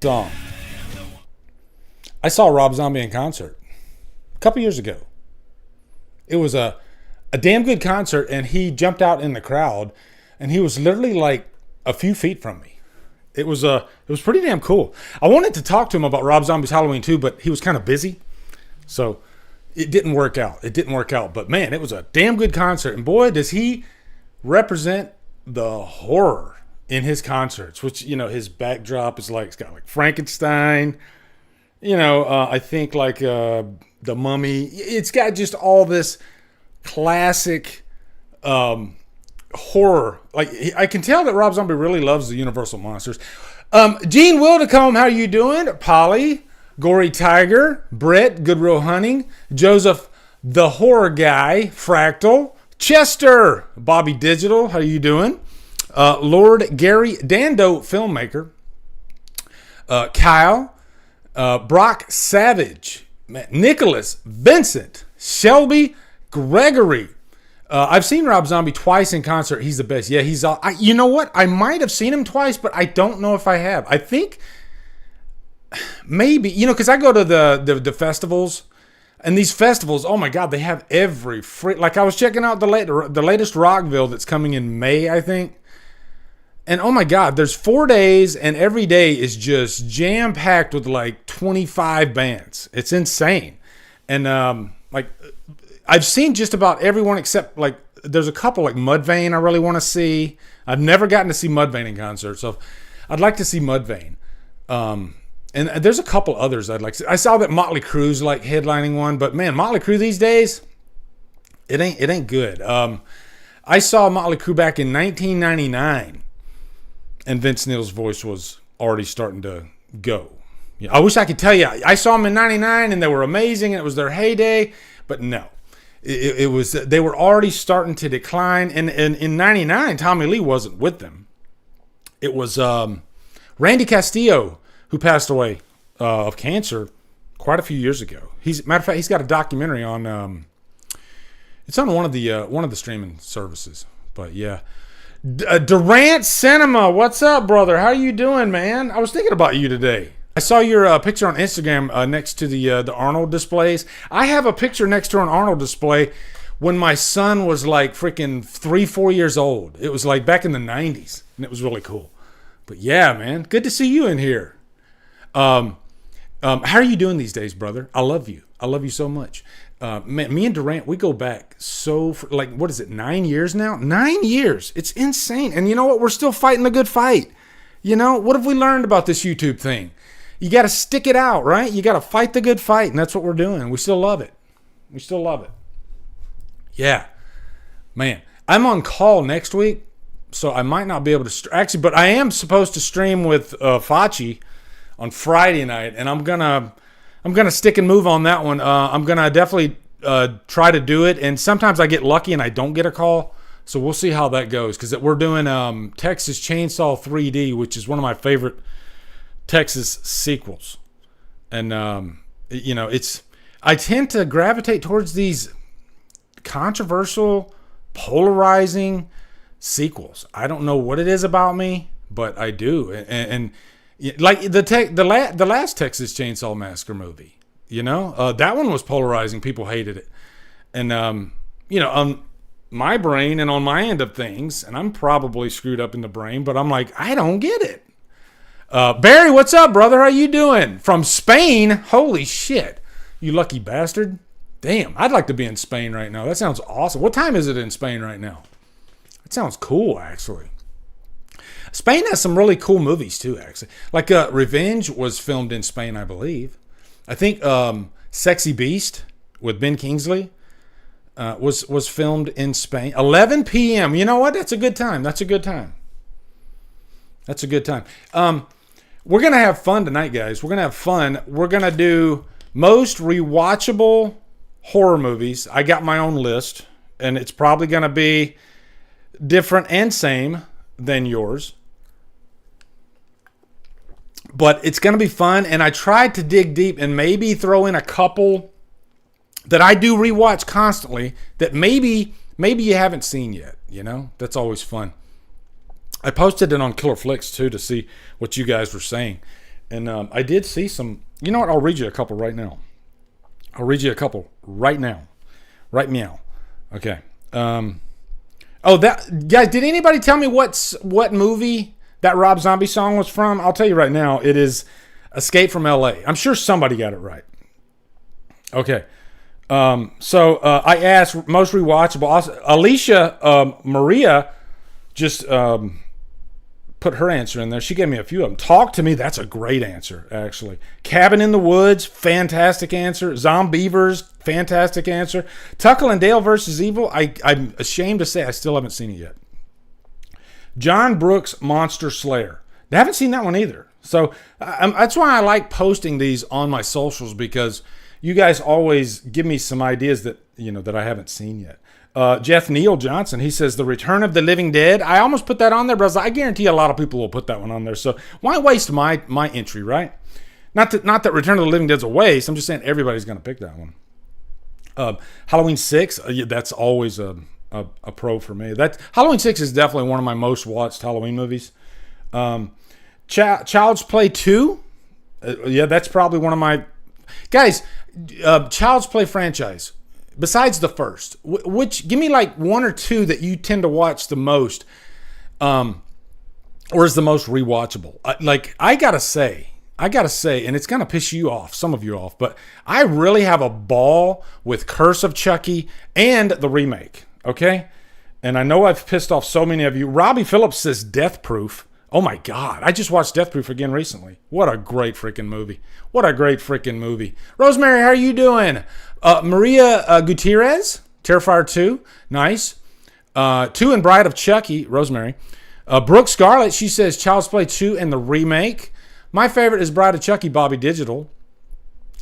Song. I saw Rob Zombie in concert a couple years ago. It was a damn good concert, and he jumped out in the crowd, and he was literally like a few feet from me. It was pretty damn cool. I wanted to talk to him about Rob Zombie's Halloween 2, but he was kind of busy, so it didn't work out. But man, it was a damn good concert, and boy, does he represent the horror in his concerts. Which, you know, his backdrop is like, it's got like Frankenstein. You know, I think like the Mummy. It's got just all this classic horror. Like, I can tell that Rob Zombie really loves the Universal monsters. Gene Wildecombe, how you doing? Polly, Gory Tiger, Brett, Goodwill Hunting, Joseph, the Horror Guy, Fractal, Chester, Bobby Digital, how you doing? Lord Gary Dando, filmmaker, Kyle, Brock Savage, Nicholas, Vincent, Shelby, Gregory. I've seen Rob Zombie twice in concert. He's the best. Yeah, he's. You know what? I might have seen him twice, but I don't know if I have. I think maybe, you know, because I go to the festivals, and these festivals, oh my God, they have every free. Like, I was checking out the latest Rockville that's coming in May, I think. And oh my God, there's 4 days, and every day is just jam packed with like 25 bands. It's insane. And like, I've seen just about everyone except, like, there's a couple like Mudvayne I really want to see. I've never gotten to see Mudvayne in concert, so I'd like to see Mudvayne. And there's a couple others I'd like to see. I saw that Motley Crue's like headlining one, but man, Motley Crue these days, it ain't good. I saw Motley Crue back in 1999, and Vince Neil's voice was already starting to go. Yeah, I wish I could tell you I saw them in 99 and they were amazing and it was their heyday, but no. It was, they were already starting to decline, and in 99 Tommy Lee wasn't with them. It was Randy Castillo, who passed away of cancer quite a few years ago. Matter of fact, he's got a documentary on it's on one of the streaming services. But yeah, Durant Cinema, what's up, brother? How you doing, man? I was thinking about you today. I saw your picture on Instagram next to the Arnold displays. I have a picture next to an Arnold display when my son was like freaking 3-4 years old. It was like back in the 90s, and it was really cool. But yeah, man, good to see you in here. How are you doing these days, brother? I love you. I love you so much. Man, me and Durant, we go back like, what is it, 9 years now? 9 years. It's insane. And you know what? We're still fighting the good fight. You know, what have we learned about this YouTube thing? You got to stick it out, right? You got to fight the good fight, and that's what we're doing. We still love it. We still love it. Yeah. Man, I'm on call next week, so I might not be able to actually, but I am supposed to stream with Fachi on Friday night, and I'm gonna stick and move on that one. I'm gonna definitely try to do it, and sometimes I get lucky and I don't get a call, so we'll see how that goes, because we're doing Texas Chainsaw 3D, which is one of my favorite Texas sequels. And you know, I tend to gravitate towards these controversial, polarizing sequels. I don't know what it is about me, but I do. And like the last Texas Chainsaw Massacre movie, you know, that one was polarizing. People hated it. And you know, on my brain and on my end of things, and I'm probably screwed up in the brain, but I'm like, I don't get it. Barry, what's up, brother? How you doing? From Spain? Holy shit. You lucky bastard. Damn, I'd like to be in Spain right now. That sounds awesome. What time is it in Spain right now? That sounds cool, actually. Spain has some really cool movies, too, actually. Like Revenge was filmed in Spain, I believe. I think Sexy Beast with Ben Kingsley was filmed in Spain. 11 p.m. You know what? That's a good time. That's a good time. We're going to have fun tonight, guys. We're going to have fun. We're going to do most rewatchable horror movies. I got my own list, and it's probably going to be different and same than yours. But it's going to be fun, and I tried to dig deep and maybe throw in a couple that I do rewatch constantly that maybe you haven't seen yet. You know, that's always fun. I posted it on Killer Flicks too to see what you guys were saying, And I did see some. You know what? I'll read you a couple right now. Right meow. Okay. That guys, did anybody tell me what movie that Rob Zombie song was from? I'll tell you right now. It is Escape from L.A. I'm sure somebody got it right. Okay. So I asked most rewatchable. Also, Alicia Maria just put her answer in there. She gave me a few of them. Talk to Me, that's a great answer, actually. Cabin in the Woods, fantastic answer. Zombievers, fantastic answer. Tuckle and Dale versus Evil, I'm ashamed to say I still haven't seen it yet. John Brooks' Monster Slayer. I haven't seen that one either. So that's why I like posting these on my socials, because you guys always give me some ideas that I haven't seen yet. Jeff Neal Johnson, he says The Return of the Living Dead. I almost put that on there, but I guarantee a lot of people will put that one on there. So why waste my entry, right? Not that Return of the Living Dead's a waste. I'm just saying everybody's going to pick that one. Halloween 6, that's always a pro for me. Halloween 6 is definitely one of my most watched Halloween movies. Child's Play 2, that's probably one of my guys. Child's Play franchise. Besides the first, which give me like one or two that you tend to watch the most, or is the most rewatchable. I gotta say, and it's gonna piss you off, some of you off, but I really have a ball with Curse of Chucky and the remake. Okay, and I know I've pissed off so many of you. Robbie Phillips says Death Proof. Oh my God, I just watched Death Proof again recently. What a great freaking movie. Rosemary, how are you doing? Maria Gutierrez, Terrifier 2, nice. 2 and Bride of Chucky, Rosemary. Brooke Scarlett, she says Child's Play 2 and the remake. My favorite is Bride of Chucky, Bobby Digital.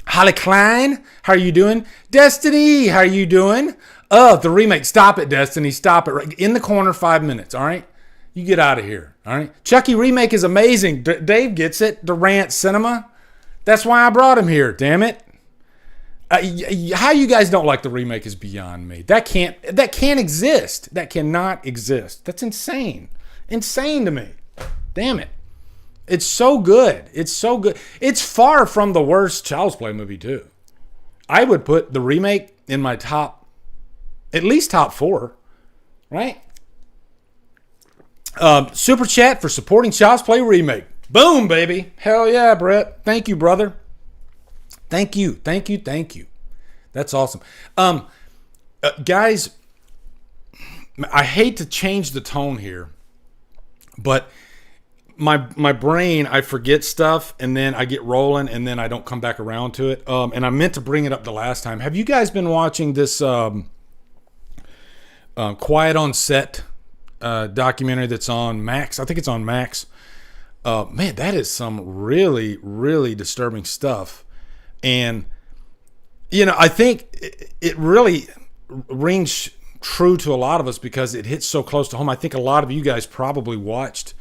Holly Klein, how are you doing? Destiny, how are you doing? The remake, stop it, Destiny, stop it. Right in the corner, 5 minutes, all right? You get out of here, all right? Chucky remake is amazing. Dave gets it, Durant Cinema. That's why I brought him here, damn it. How you guys don't like the remake is beyond me. That can't exist. That cannot exist. That's insane. Insane to me. Damn it. It's so good. It's far from the worst Child's Play movie too. I would put the remake in my at least top 4, right? Super chat for supporting Child's Play remake. Boom, baby. Hell yeah, Brett. Thank you, brother. Thank you. That's awesome. Guys, I hate to change the tone here, but my brain, I forget stuff, and then I get rolling, and then I don't come back around to it. And I meant to bring it up the last time. Have you guys been watching this Quiet on Set documentary that's on Max? I think it's on Max. Man, that is some really, really disturbing stuff. And, I think it really rings true to a lot of us because it hits so close to home. I think a lot of you guys probably watched,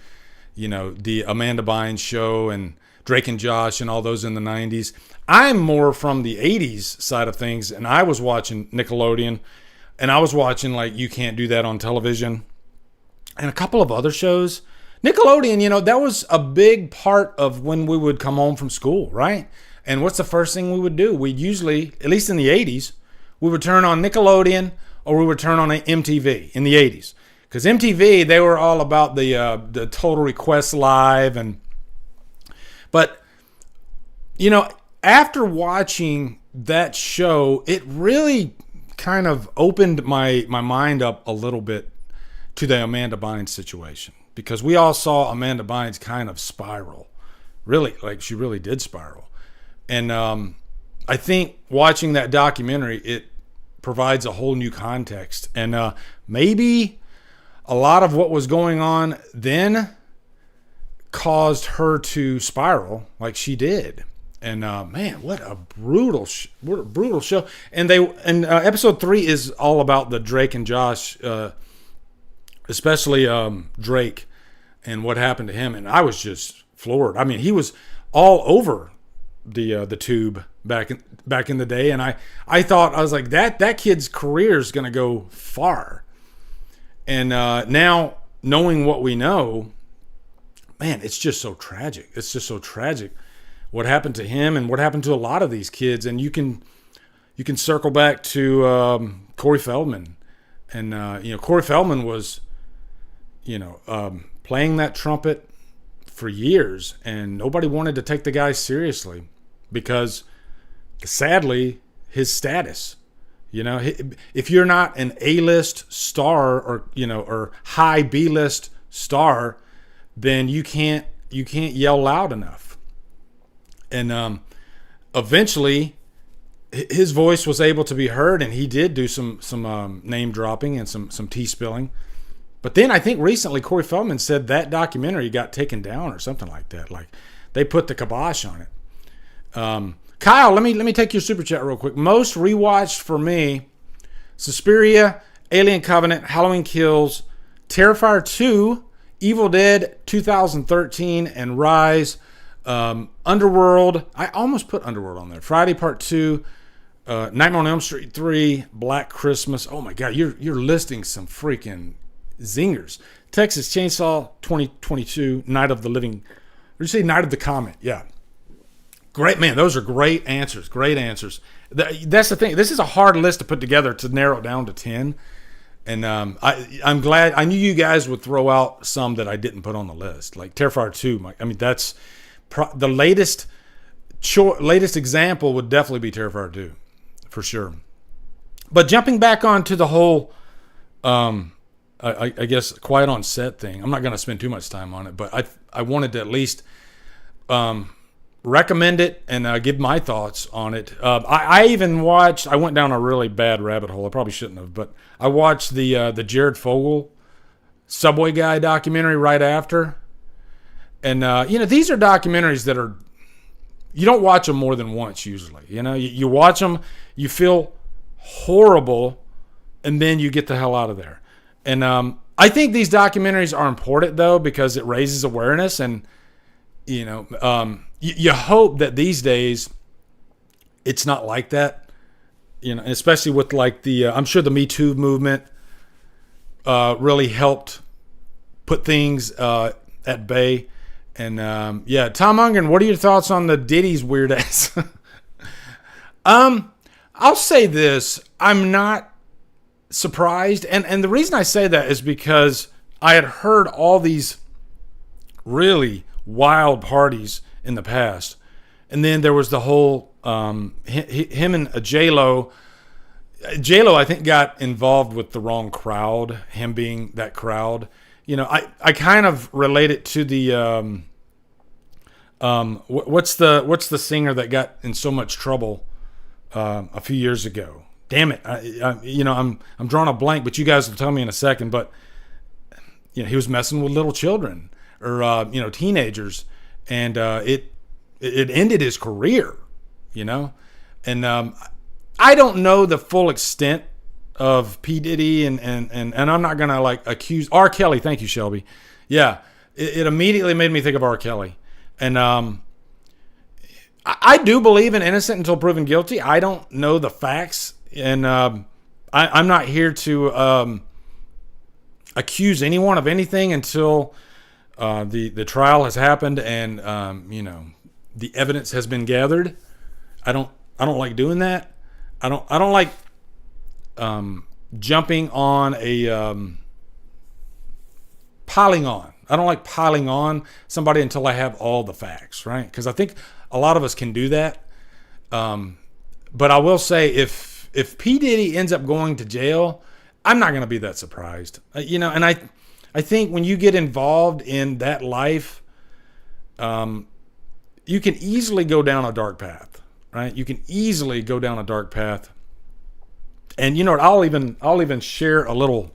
the Amanda Bynes show and Drake and Josh and all those in the 90s. I'm more from the 80s side of things, and I was watching Nickelodeon, and I was watching, You Can't Do That on Television, and a couple of other shows. Nickelodeon, that was a big part of when we would come home from school, right? And what's the first thing we would do? We'd usually, at least in the 80s, we would turn on Nickelodeon or we would turn on MTV in the 80s. Because MTV, they were all about the Total Request Live. But, after watching that show, it really kind of opened my mind up a little bit to the Amanda Bynes situation. Because we all saw Amanda Bynes kind of spiral. Really, she really did spiral. And I think watching that documentary, it provides a whole new context. And maybe a lot of what was going on then caused her to spiral like she did. And man, what a brutal show. And episode 3 is all about the Drake and Josh, especially Drake, and what happened to him. And I was just floored. I mean, he was all over the tube back in the day, and I thought, I was like, that kid's career is going to go far. And now knowing what we know, man, it's just so tragic. what happened to him and what happened to a lot of these kids. And you can circle back to Corey Feldman. And, Corey Feldman was, playing that trumpet for years, and nobody wanted to take the guy seriously because, sadly, his status. If you're not an A-list star or high B-list star, then you can't yell loud enough. And eventually, his voice was able to be heard, and he did do some name dropping and some tea spilling. But then I think recently Corey Feldman said that documentary got taken down or something like that. Like they put the kibosh on it. Kyle, let me take your super chat real quick. Most rewatched for me: Suspiria, Alien Covenant, Halloween Kills, Terrifier 2, Evil Dead 2013, and Rise. Underworld. I almost put Underworld on there. Friday Part 2, Nightmare on Elm Street 3, Black Christmas. Oh my God, you're listing some freaking zingers. Texas Chainsaw 2022, Night of the Living. Or did you say Night of the Comet? Yeah. Great, man. Those are great answers. Great answers. That's the thing. This is a hard list to put together to narrow it down to 10. And I'm glad. I knew you guys would throw out some that I didn't put on the list. Like Terrifier 2. That's the latest example would definitely be Terrifier 2. For sure. But jumping back onto the whole, I guess, quiet on set thing. I'm not going to spend too much time on it. But I wanted to at least recommend it and give my thoughts on it. I even watched. I went down a really bad rabbit hole. I probably shouldn't have, but I watched the Jared Fogle Subway Guy documentary right after. And these are documentaries that are, you don't watch them more than once usually. You watch them, you feel horrible, and then you get the hell out of there. And I think these documentaries are important though because it raises awareness and. You hope that these days it's not like that, especially with like I'm sure the Me Too movement really helped put things at bay. And Tom Ungren, what are your thoughts on the Diddy's weird ass? I'll say this, I'm not surprised. And the reason I say that is because I had heard all these really wild parties in the past, and then there was the whole him and J-Lo I think got involved with the wrong crowd, him being that crowd. I kind of relate it to the what's the singer that got in so much trouble a few years ago. Damn it, I'm drawing a blank, but you guys will tell me in a second. But he was messing with little children or teenagers, and it ended his career, and I don't know the full extent of P. Diddy, and I'm not gonna accuse R. Kelly. Thank you, Shelby. Yeah, it immediately made me think of R. Kelly, and I do believe in innocent until proven guilty. I don't know the facts, and I'm not here to accuse anyone of anything until the trial has happened and the evidence has been gathered. I don't like doing that. I don't like jumping on a piling on. I don't like piling on somebody until I have all the facts, right? Because I think a lot of us can do that. But I will say, if P. Diddy ends up going to jail, I'm not going to be that surprised. And I think when you get involved in that life, you can easily go down a dark path, right? You can easily go down a dark path. And you know what? I'll even share a little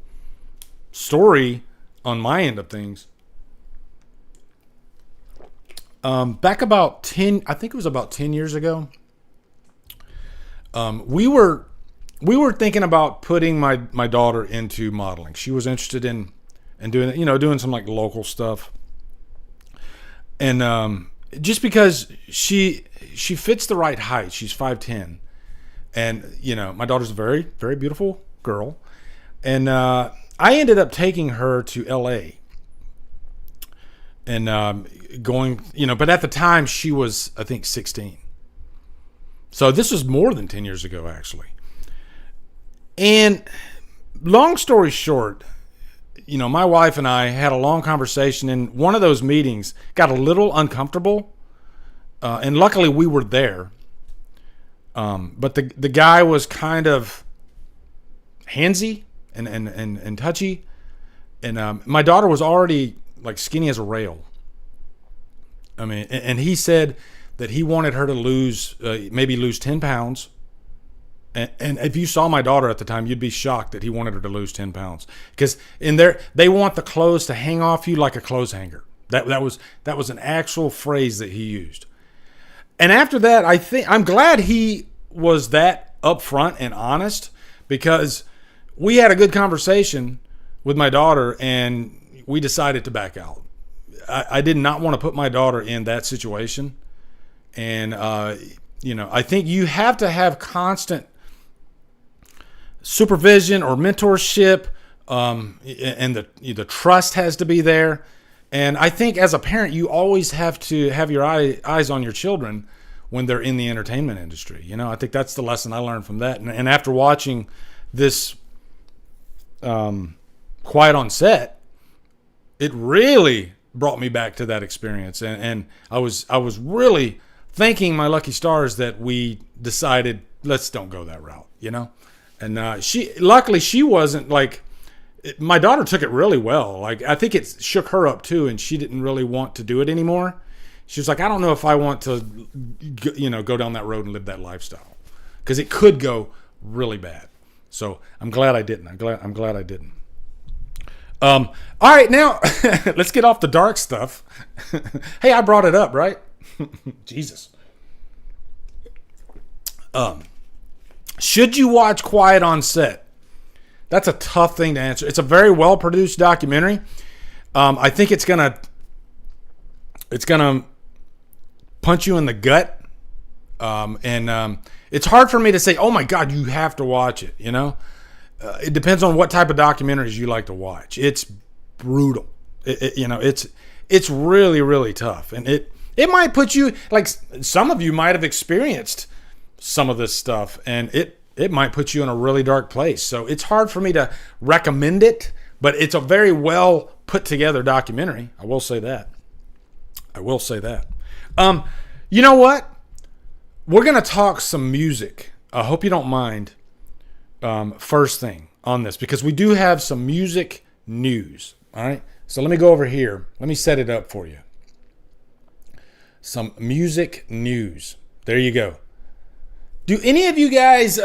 story on my end of things. Back about 10, I think it was about 10 years ago. We were thinking about putting my daughter into modeling. She was interested in doing some like local stuff. And just because she fits the right height, she's 5'10", and my daughter's a very, very beautiful girl, and I ended up taking her to LA. and going, but at the time she was, I think, 16. So this was more than 10 years ago, actually. And long story short, my wife and I had a long conversation, and one of those meetings got a little uncomfortable. And luckily we were there. But the guy was kind of handsy and touchy. And my daughter was already like skinny as a rail. I mean, and he said that he wanted her to maybe lose 10 pounds. And if you saw my daughter at the time, you'd be shocked that he wanted her to lose 10 pounds. Because they want the clothes to hang off you like a clothes hanger. That was an actual phrase that he used. And after that, I'm glad he was that upfront and honest, because we had a good conversation with my daughter and we decided to back out. I did not want to put my daughter in that situation. And, I think you have to have constant supervision or mentorship, and the trust has to be there. And I think as a parent, you always have to have your eyes on your children when they're in the entertainment industry. I think that's the lesson I learned from that. And after watching this Quiet on Set, it really brought me back to that experience. And I was really thanking my lucky stars that we decided, let's don't go that route, And luckily she wasn't like, my daughter took it really well. Like, I think it shook her up too, and she didn't really want to do it anymore. She was like, I don't know if I want to, go down that road and live that lifestyle, because it could go really bad. So I'm glad I didn't. I'm glad I didn't. All right, now let's get off the dark stuff. Hey, I brought it up, right? Jesus. Should you watch Quiet on Set? That's a tough thing to answer. It's a very well-produced documentary. I think it's gonna punch you in the gut. And it's hard for me to say, oh my God, you have to watch it. It depends on what type of documentaries you like to watch. It's brutal. It's really, really tough. And it might put you, like some of you might have experienced some of this stuff, and it might put you in a really dark place. So it's hard for me to recommend it, but it's a very well put together documentary. I will say that. You know what? We're going to talk some music. I hope you don't mind, first thing on this, because we do have some music news. All right. So let me go over here. Let me set it up for you. Some music news. There you go. Do any of you guys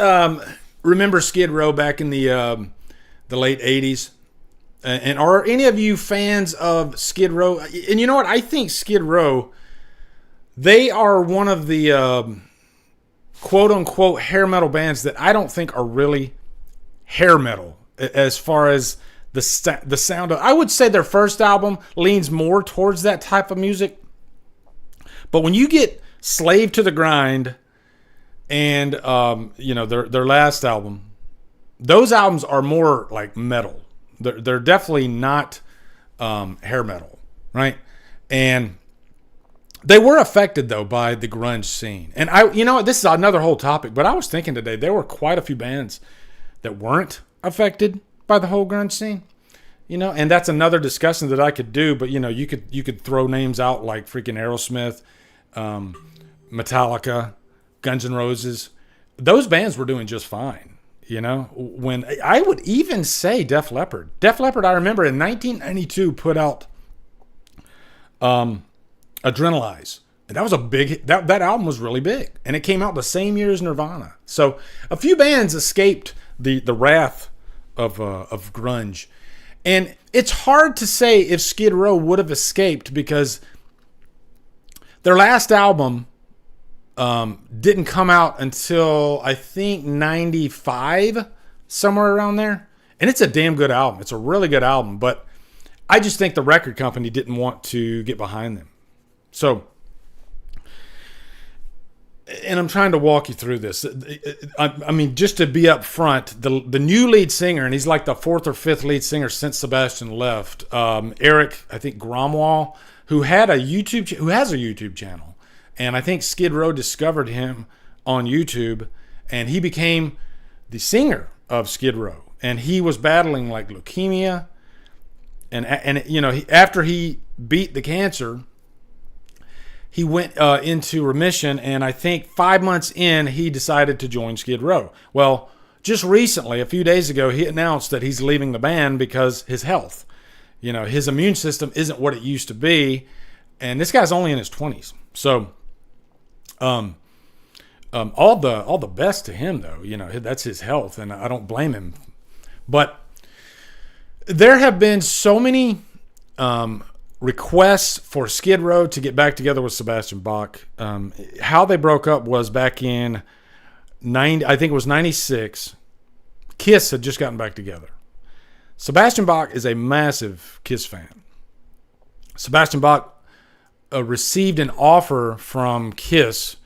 remember Skid Row back in the late 80s? And are any of you fans of Skid Row? And you know what? I think Skid Row, they are one of the quote-unquote hair metal bands that I don't think are really hair metal as far as the sound of. I would say their first album leans more towards that type of music. But when you get Slave to the Grind and their last album, those albums are more like metal. They're definitely not hair metal, right? And they were affected though by the grunge scene. And this is another whole topic, but I was thinking today there were quite a few bands that weren't affected by the whole grunge scene. And that's another discussion that I could do, but you could throw names out like freaking Aerosmith, Metallica, Guns N' Roses. Those bands were doing just fine. When I would even say Def Leppard. Def Leppard, I remember in 1992 put out Adrenalize. And that was a big, that album was really big. And it came out the same year as Nirvana. So a few bands escaped the wrath of grunge. And it's hard to say if Skid Row would have escaped, because their last album didn't come out until I think 95, somewhere around there. And it's a damn good album. It's a really good album, but I just think the record company didn't want to get behind them. So, and I'm trying to walk you through this. I mean, just to be up front, the new lead singer, and he's like the fourth or fifth lead singer since Sebastian left, Eric, I think Gromwall, who has a YouTube channel. And I think Skid Row discovered him on YouTube, and he became the singer of Skid Row. And he was battling like leukemia. And you know, after he beat the cancer, he went into remission. And I think 5 months in, he decided to join Skid Row. Well, just recently, a few days ago, he announced that he's leaving the band because his health. You know, his immune system isn't what it used to be. And this guy's only in his 20s. So, all the best to him, though. You know, that's his health, and I don't blame him. But there have been so many requests for Skid Row to get back together with Sebastian Bach. How they broke up was back in I think it was 96. Kiss had just gotten back together. Sebastian Bach is a massive Kiss fan. Sebastian Bach received an offer from Kiss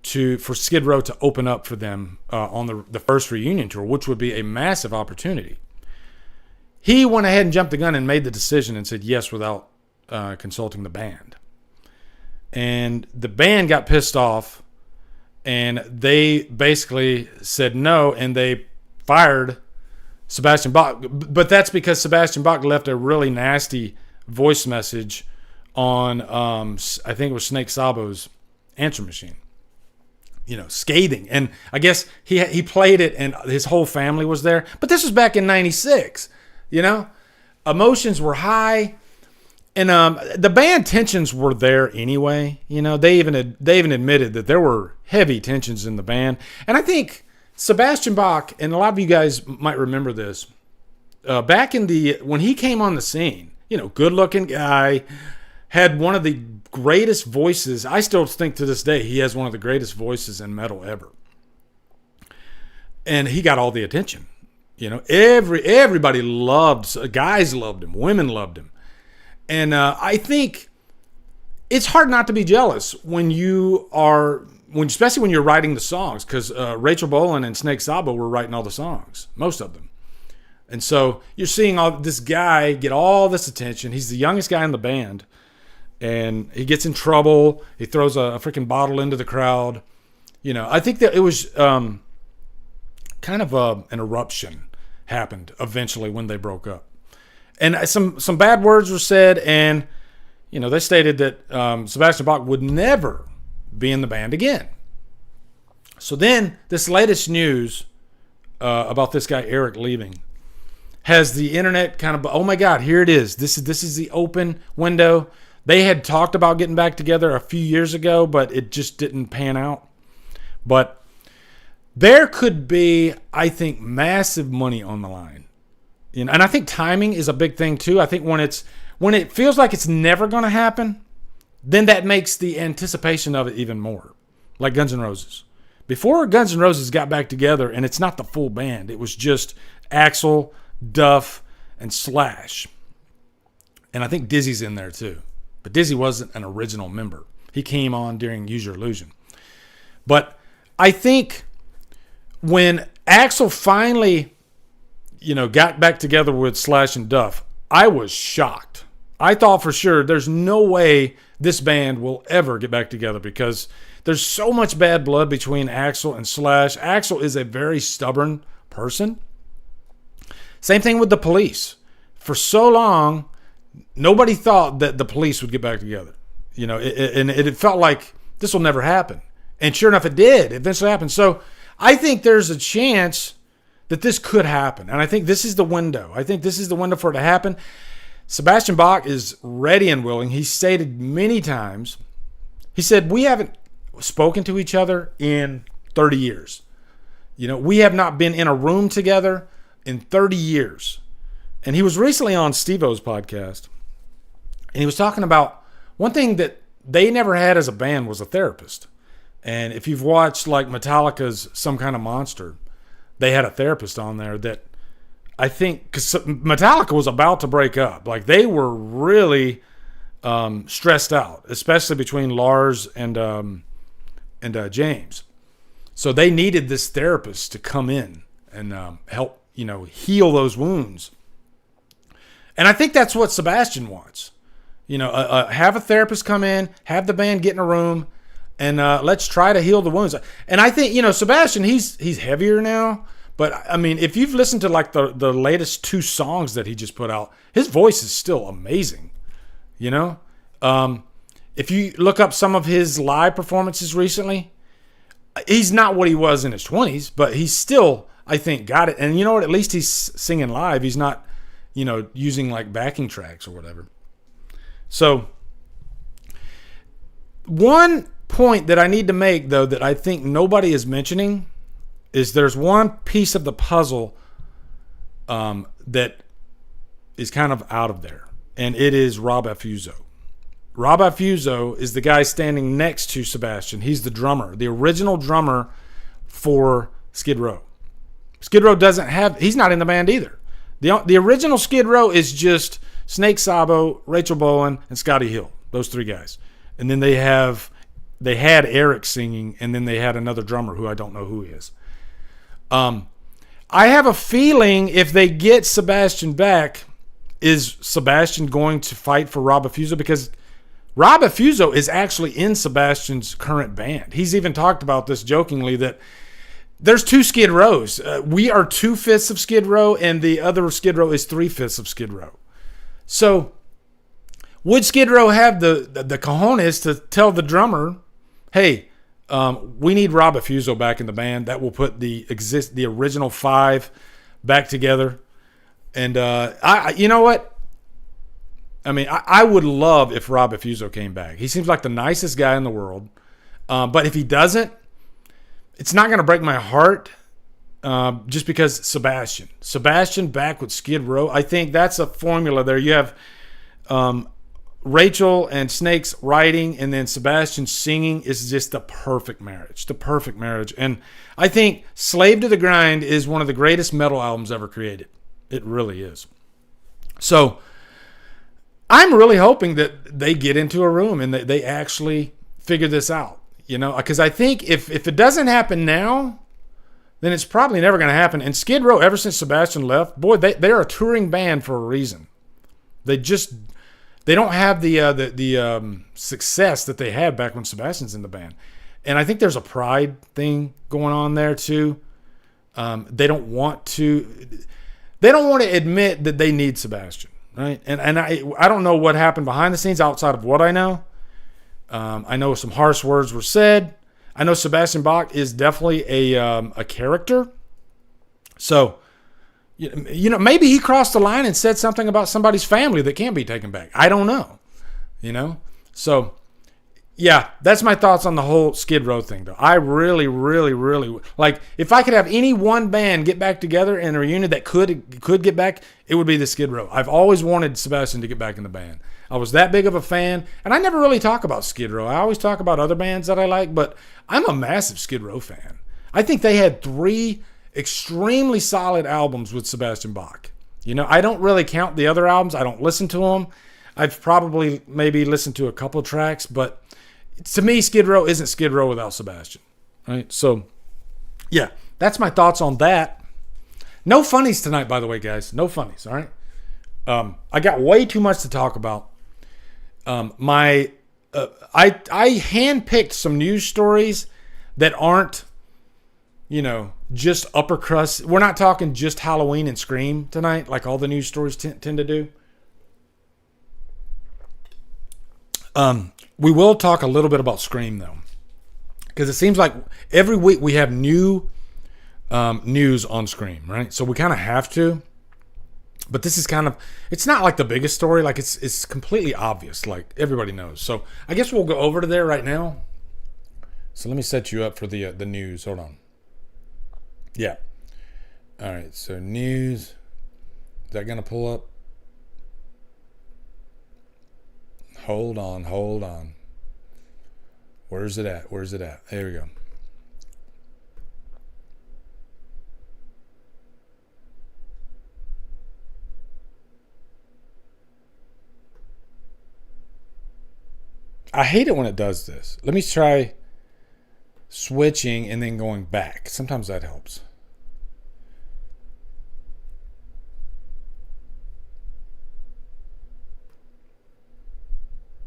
for Skid Row to open up for them on the first reunion tour, which would be a massive opportunity. He went ahead and jumped the gun and made the decision and said yes without consulting the band. And the band got pissed off, and they basically said no, and they fired Sebastian Bach. But that's because Sebastian Bach left a really nasty voice message on, I think it was Snake Sabo's answer machine. You know, scathing. And I guess he played it, and his whole family was there. But this was back in 96, you know? Emotions were high. And the band tensions were there anyway. You know, they even admitted that there were heavy tensions in the band. And I think Sebastian Bach, and a lot of you guys might remember this, back in when he came on the scene, you know, good-looking guy, had one of the greatest voices. I still think to this day he has one of the greatest voices in metal ever. And he got all the attention. You know, everybody guys loved him, women loved him. And I think it's hard not to be jealous especially when you're writing the songs, because Rachel Bolan and Snake Sabo were writing all the songs, most of them. And so you're seeing all this guy get all this attention. He's the youngest guy in the band, and he gets in trouble. He throws a freaking bottle into the crowd. You know, I think that it was kind of an eruption happened eventually when they broke up. And some bad words were said, and, you know, they stated that Sebastian Bach would never be in the band again. So then this latest news about this guy Eric leaving has the internet kind of, oh my God, here it is. This is the open window. They had talked about getting back together a few years ago, but it just didn't pan out. But there could be, I think, massive money on the line. You know, and I think timing is a big thing too. I think when it feels like it's never going to happen, then that makes the anticipation of it even more. Like Guns N' Roses. Before Guns N' Roses got back together, and it's not the full band, it was just Axl, Duff, and Slash. And I think Dizzy's in there too. But Dizzy wasn't an original member. He came on during Use Your Illusion. But I think when Axl finally, you know, got back together with Slash and Duff, I was shocked. I thought for sure there's no way this band will ever get back together because there's so much bad blood between Axl and Slash. Axl is a very stubborn person. Same thing with the Police. For so long, nobody thought that the Police would get back together. You know, and it felt like this will never happen. And sure enough, it did. It eventually happened. So I think there's a chance that this could happen. And I think this is the window. I think this is the window for it to happen. Sebastian Bach is ready and willing. He stated many times, he said, we haven't spoken to each other in 30 years. You know, we have not been in a room together in 30 years. And he was recently on Steve-O's podcast. And he was talking about one thing that they never had as a band was a therapist. And if you've watched like Metallica's Some Kind of Monster, they had a therapist on there that I think, because Metallica was about to break up. Like they were really stressed out, especially between Lars and James. So they needed this therapist to come in and help, you know, heal those wounds. And I think that's what Sebastian wants. Have a therapist come in, have the band get in a room, and let's try to heal the wounds. And I think, Sebastian, he's heavier now. But, I mean, if you've listened to, like, the latest 2 songs that he just put out, his voice is still amazing, If you look up some of his live performances recently, he's not what he was in his 20s, but he's still, I think, got it. And you know what? At least he's singing live. He's not, using, like, backing tracks or whatever. So, one point that I need to make, though, that I think nobody is mentioning is there's one piece of the puzzle that is kind of out of there, and it is Rob Affuso. Rob Affuso is the guy standing next to Sebastian. He's the drummer, the original drummer for Skid Row. Skid Row he's not in the band either. The original Skid Row is just Snake Sabo, Rachel Bowen, and Scotty Hill, those 3 guys. And then they had Eric singing, and then they had another drummer who I don't know who he is. I have a feeling if they get Sebastian back, is Sebastian going to fight for Rob Affuso? Because Rob Affuso is actually in Sebastian's current band. He's even talked about this jokingly that there's 2 Skid Rows. We are 2/5 of Skid Row, and the other Skid Row is 3/5 of Skid Row. So would Skid Row have the cojones to tell the drummer, hey, we need Rob Affuso back in the band. That will put the original 5 back together. And you know what? I mean, I would love if Rob Affuso came back. He seems like the nicest guy in the world. But if he doesn't, it's not going to break my heart just because Sebastian back with Skid Row. I think that's a formula there. You have Rachel and Snake's writing, and then Sebastian singing is just the perfect marriage. And I think Slave to the Grind is one of the greatest metal albums ever created. It really is. So I'm really hoping that they get into a room and they actually figure this out, because I think if it doesn't happen now, then it's probably never going to happen. And Skid Row, ever since Sebastian left, boy, they're a touring band for a reason. They don't have the success that they had back when Sebastian's in the band. And I think there's a pride thing going on there too. They don't want to admit that they need Sebastian, right? And I don't know what happened behind the scenes outside of what I know. I know some harsh words were said. I know Sebastian Bach is definitely a character. So, maybe he crossed the line and said something about somebody's family that can't be taken back. I don't know, So, yeah, that's my thoughts on the whole Skid Row thing, though. I really, really, really, like, if I could have any one band get back together in a reunion that could get back, it would be the Skid Row. I've always wanted Sebastian to get back in the band. I was that big of a fan, and I never really talk about Skid Row. I always talk about other bands that I like, but I'm a massive Skid Row fan. I think they had 3 extremely solid albums with Sebastian Bach. I don't really count the other albums. I don't listen to them. I've probably maybe listened to a couple tracks, but to me, Skid Row isn't Skid Row without Sebastian, right? So, yeah, that's my thoughts on that. No funnies tonight, by the way, guys. No funnies, all right? I got way too much to talk about. I handpicked some news stories that aren't, just upper crust. We're not talking just Halloween and Scream tonight, like all the news stories tend to do. We will talk a little bit about Scream, though, because it seems like every week we have new news on Scream, right? So we kind of have to. But this is it's not like the biggest story. Like it's completely obvious. Like everybody knows. So I guess we'll go over to there right now. So let me set you up for the news. Hold on. Yeah. All right. So news. Is that going to pull up? Hold on. Where's it at? There we go. I hate it when it does this. Let me try switching and then going back. Sometimes that helps.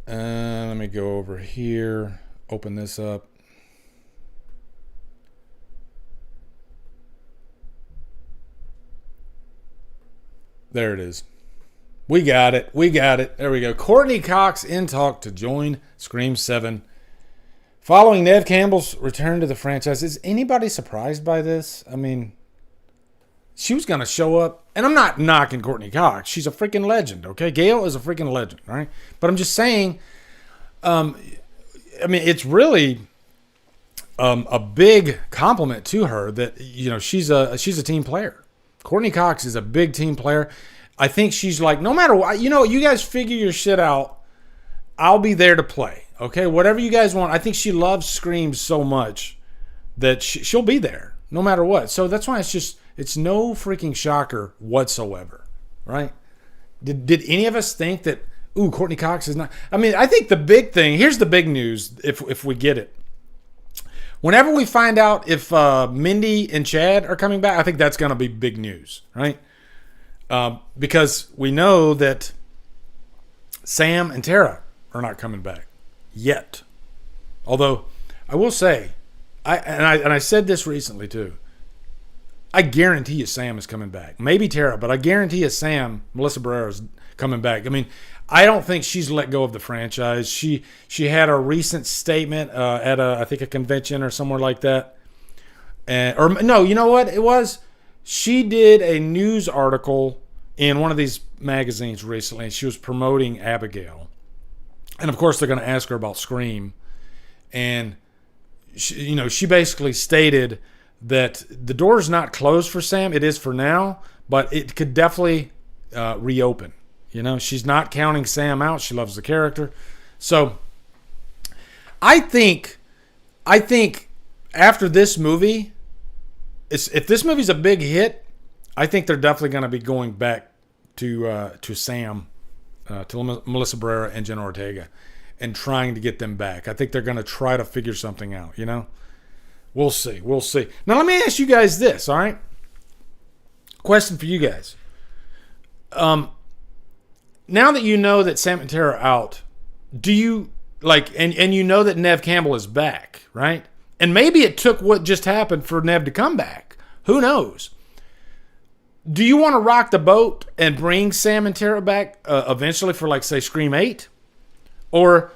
Let me go over here. Open this up. There it is. We got it. We got it. There we go. Courtney Cox in talk to join Scream 7. Following Neve Campbell's return to the franchise. Is anybody surprised by this? I mean, she was going to show up. And I'm not knocking Courtney Cox. She's a freaking legend, okay? Gail is a freaking legend, right? But I'm just saying, I mean, it's really a big compliment to her that, you know, she's a team player. Courtney Cox is a big team player. I think she's like, no matter what, you know, you guys figure your shit out. I'll be there to play. Okay, whatever you guys want. I think she loves Scream so much that she'll be there no matter what. So that's why it's no freaking shocker whatsoever, right? Did any of us think that, ooh, Courtney Cox is not? I mean, I think the big thing, here's the big news if we get it. Whenever we find out if Mindy and Chad are coming back, I think that's going to be big news, right? Because we know that Sam and Tara are not coming back yet. Although I will say, I said this recently too. I guarantee you Sam is coming back. Maybe Tara, but I guarantee you Sam, Melissa Barrera, is coming back. I mean, I don't think she's let go of the franchise. She had a recent statement at I think a convention or somewhere like that. Or no, you know what it was? She did a news article in one of these magazines recently, and she was promoting Abigail. And of course, they're going to ask her about Scream. And she basically stated that the door's not closed for Sam. It is for now, but it could definitely reopen. You know, she's not counting Sam out. She loves the character. So I think after this movie, if this movie's a big hit, I think they're definitely going to be going back to Sam, to Melissa Barrera and Jenna Ortega, and trying to get them back. I think they're going to try to figure something out, you know? We'll see. We'll see. Now, let me ask you guys this, all right? Question for you guys. Now that you know that Sam and Tara are out, do you, like, and you know that Neve Campbell is back, right? And maybe it took what just happened for Neve to come back. Who knows? Do you want to rock the boat and bring Sam and Tara back eventually for, like, say, Scream 8? Or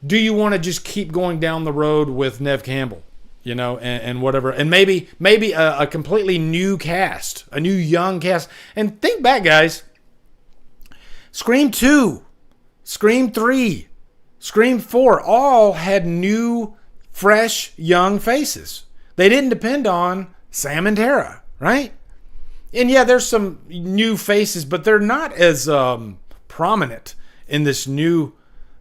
do you want to just keep going down the road with Neve Campbell, you know, and whatever? And maybe a completely new cast, a new young cast. And think back, guys. Scream 2, Scream 3, Scream 4 all had new, fresh, young faces. They didn't depend on Sam and Tara, right? And yeah, there's some new faces, but they're not as prominent in this new,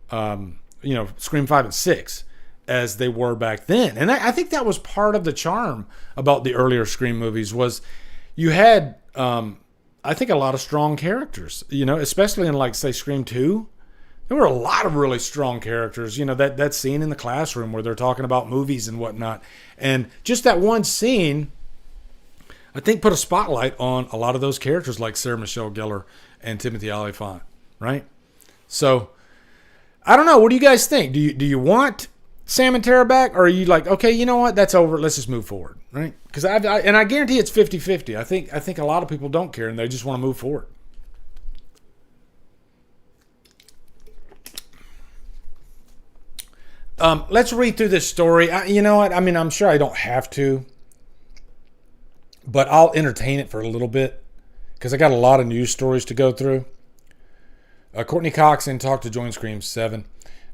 Scream 5 and 6 as they were back then. And I think that was part of the charm about the earlier Scream movies was you had, I think, a lot of strong characters, you know, especially in, like, say, Scream 2. There were a lot of really strong characters, you know, that scene in the classroom where they're talking about movies and whatnot. And just that one scene, I think, put a spotlight on a lot of those characters like Sarah Michelle Gellar and Timothy Olyphant, right? So, I don't know. What do you guys think? Do you want Sam and Tara back? Or are you like, okay, you know what? That's over. Let's just move forward, right? Because I guarantee it's 50-50. I think a lot of people don't care and they just want to move forward. Let's read through this story. You know what? I mean, I'm sure I don't have to, but I'll entertain it for a little bit because I got a lot of news stories to go through. Courtney Cox in talk to join Scream 7.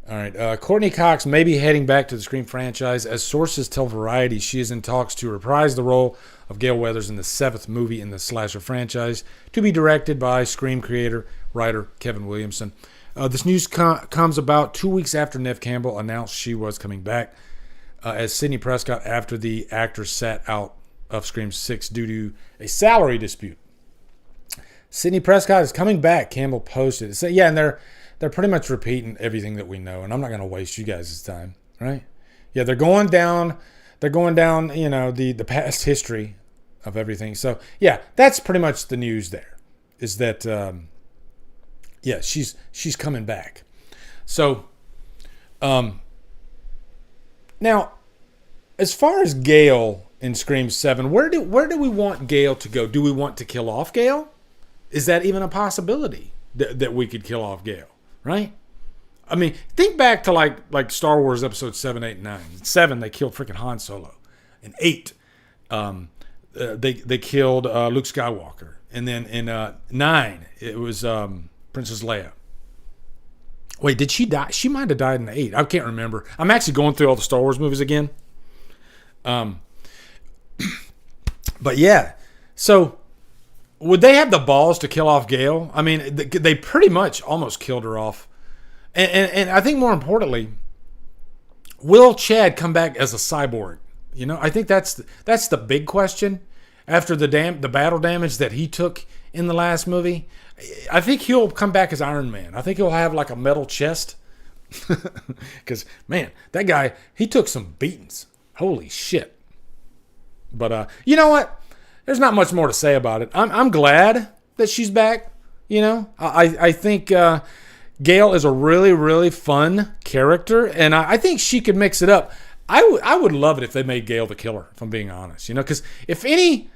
All right. Courtney Cox may be heading back to the Scream franchise. As sources tell Variety, she is in talks to reprise the role of Gale Weathers in the 7th movie in the slasher franchise, to be directed by Scream writer Kevin Williamson. This news comes about 2 weeks after Neve Campbell announced she was coming back as Sidney Prescott after the actor sat out of Scream 6 due to a salary dispute. Sidney Prescott is coming back, Campbell posted. So, yeah, and they're pretty much repeating everything that we know, and I'm not going to waste you guys' time, right? Yeah, they're going down, you know, the past history of everything. So, yeah, that's pretty much the news there, is that, yeah, she's coming back. So, Um, Now, as far as Gale in Scream 7, where do we want Gale to go? Do we want to kill off Gale? Is that even a possibility that we could kill off Gale, right? I mean, think back to like Star Wars Episode 7, 8, and 9. In 7, they killed freaking Han Solo. In 8, they killed Luke Skywalker. And then in 9, it was Princess Leia. Wait, did she die? She might have died in 8. I can't remember. I'm actually going through all the Star Wars movies again. But yeah, so would they have the balls to kill off Gale? I mean, they pretty much almost killed her off. And I think more importantly, will Chad come back as a cyborg? You know, I think that's the big question. After the battle damage that he took in the last movie, I think he'll come back as Iron Man. I think he'll have like a metal chest. Because, man, that guy, he took some beatings. Holy shit. But, you know what? There's not much more to say about it. I'm glad that she's back. You know, I think Gale is a really, really fun character. And I think she could mix it up. I would love it if they made Gale the killer, if I'm being honest. You know, because if any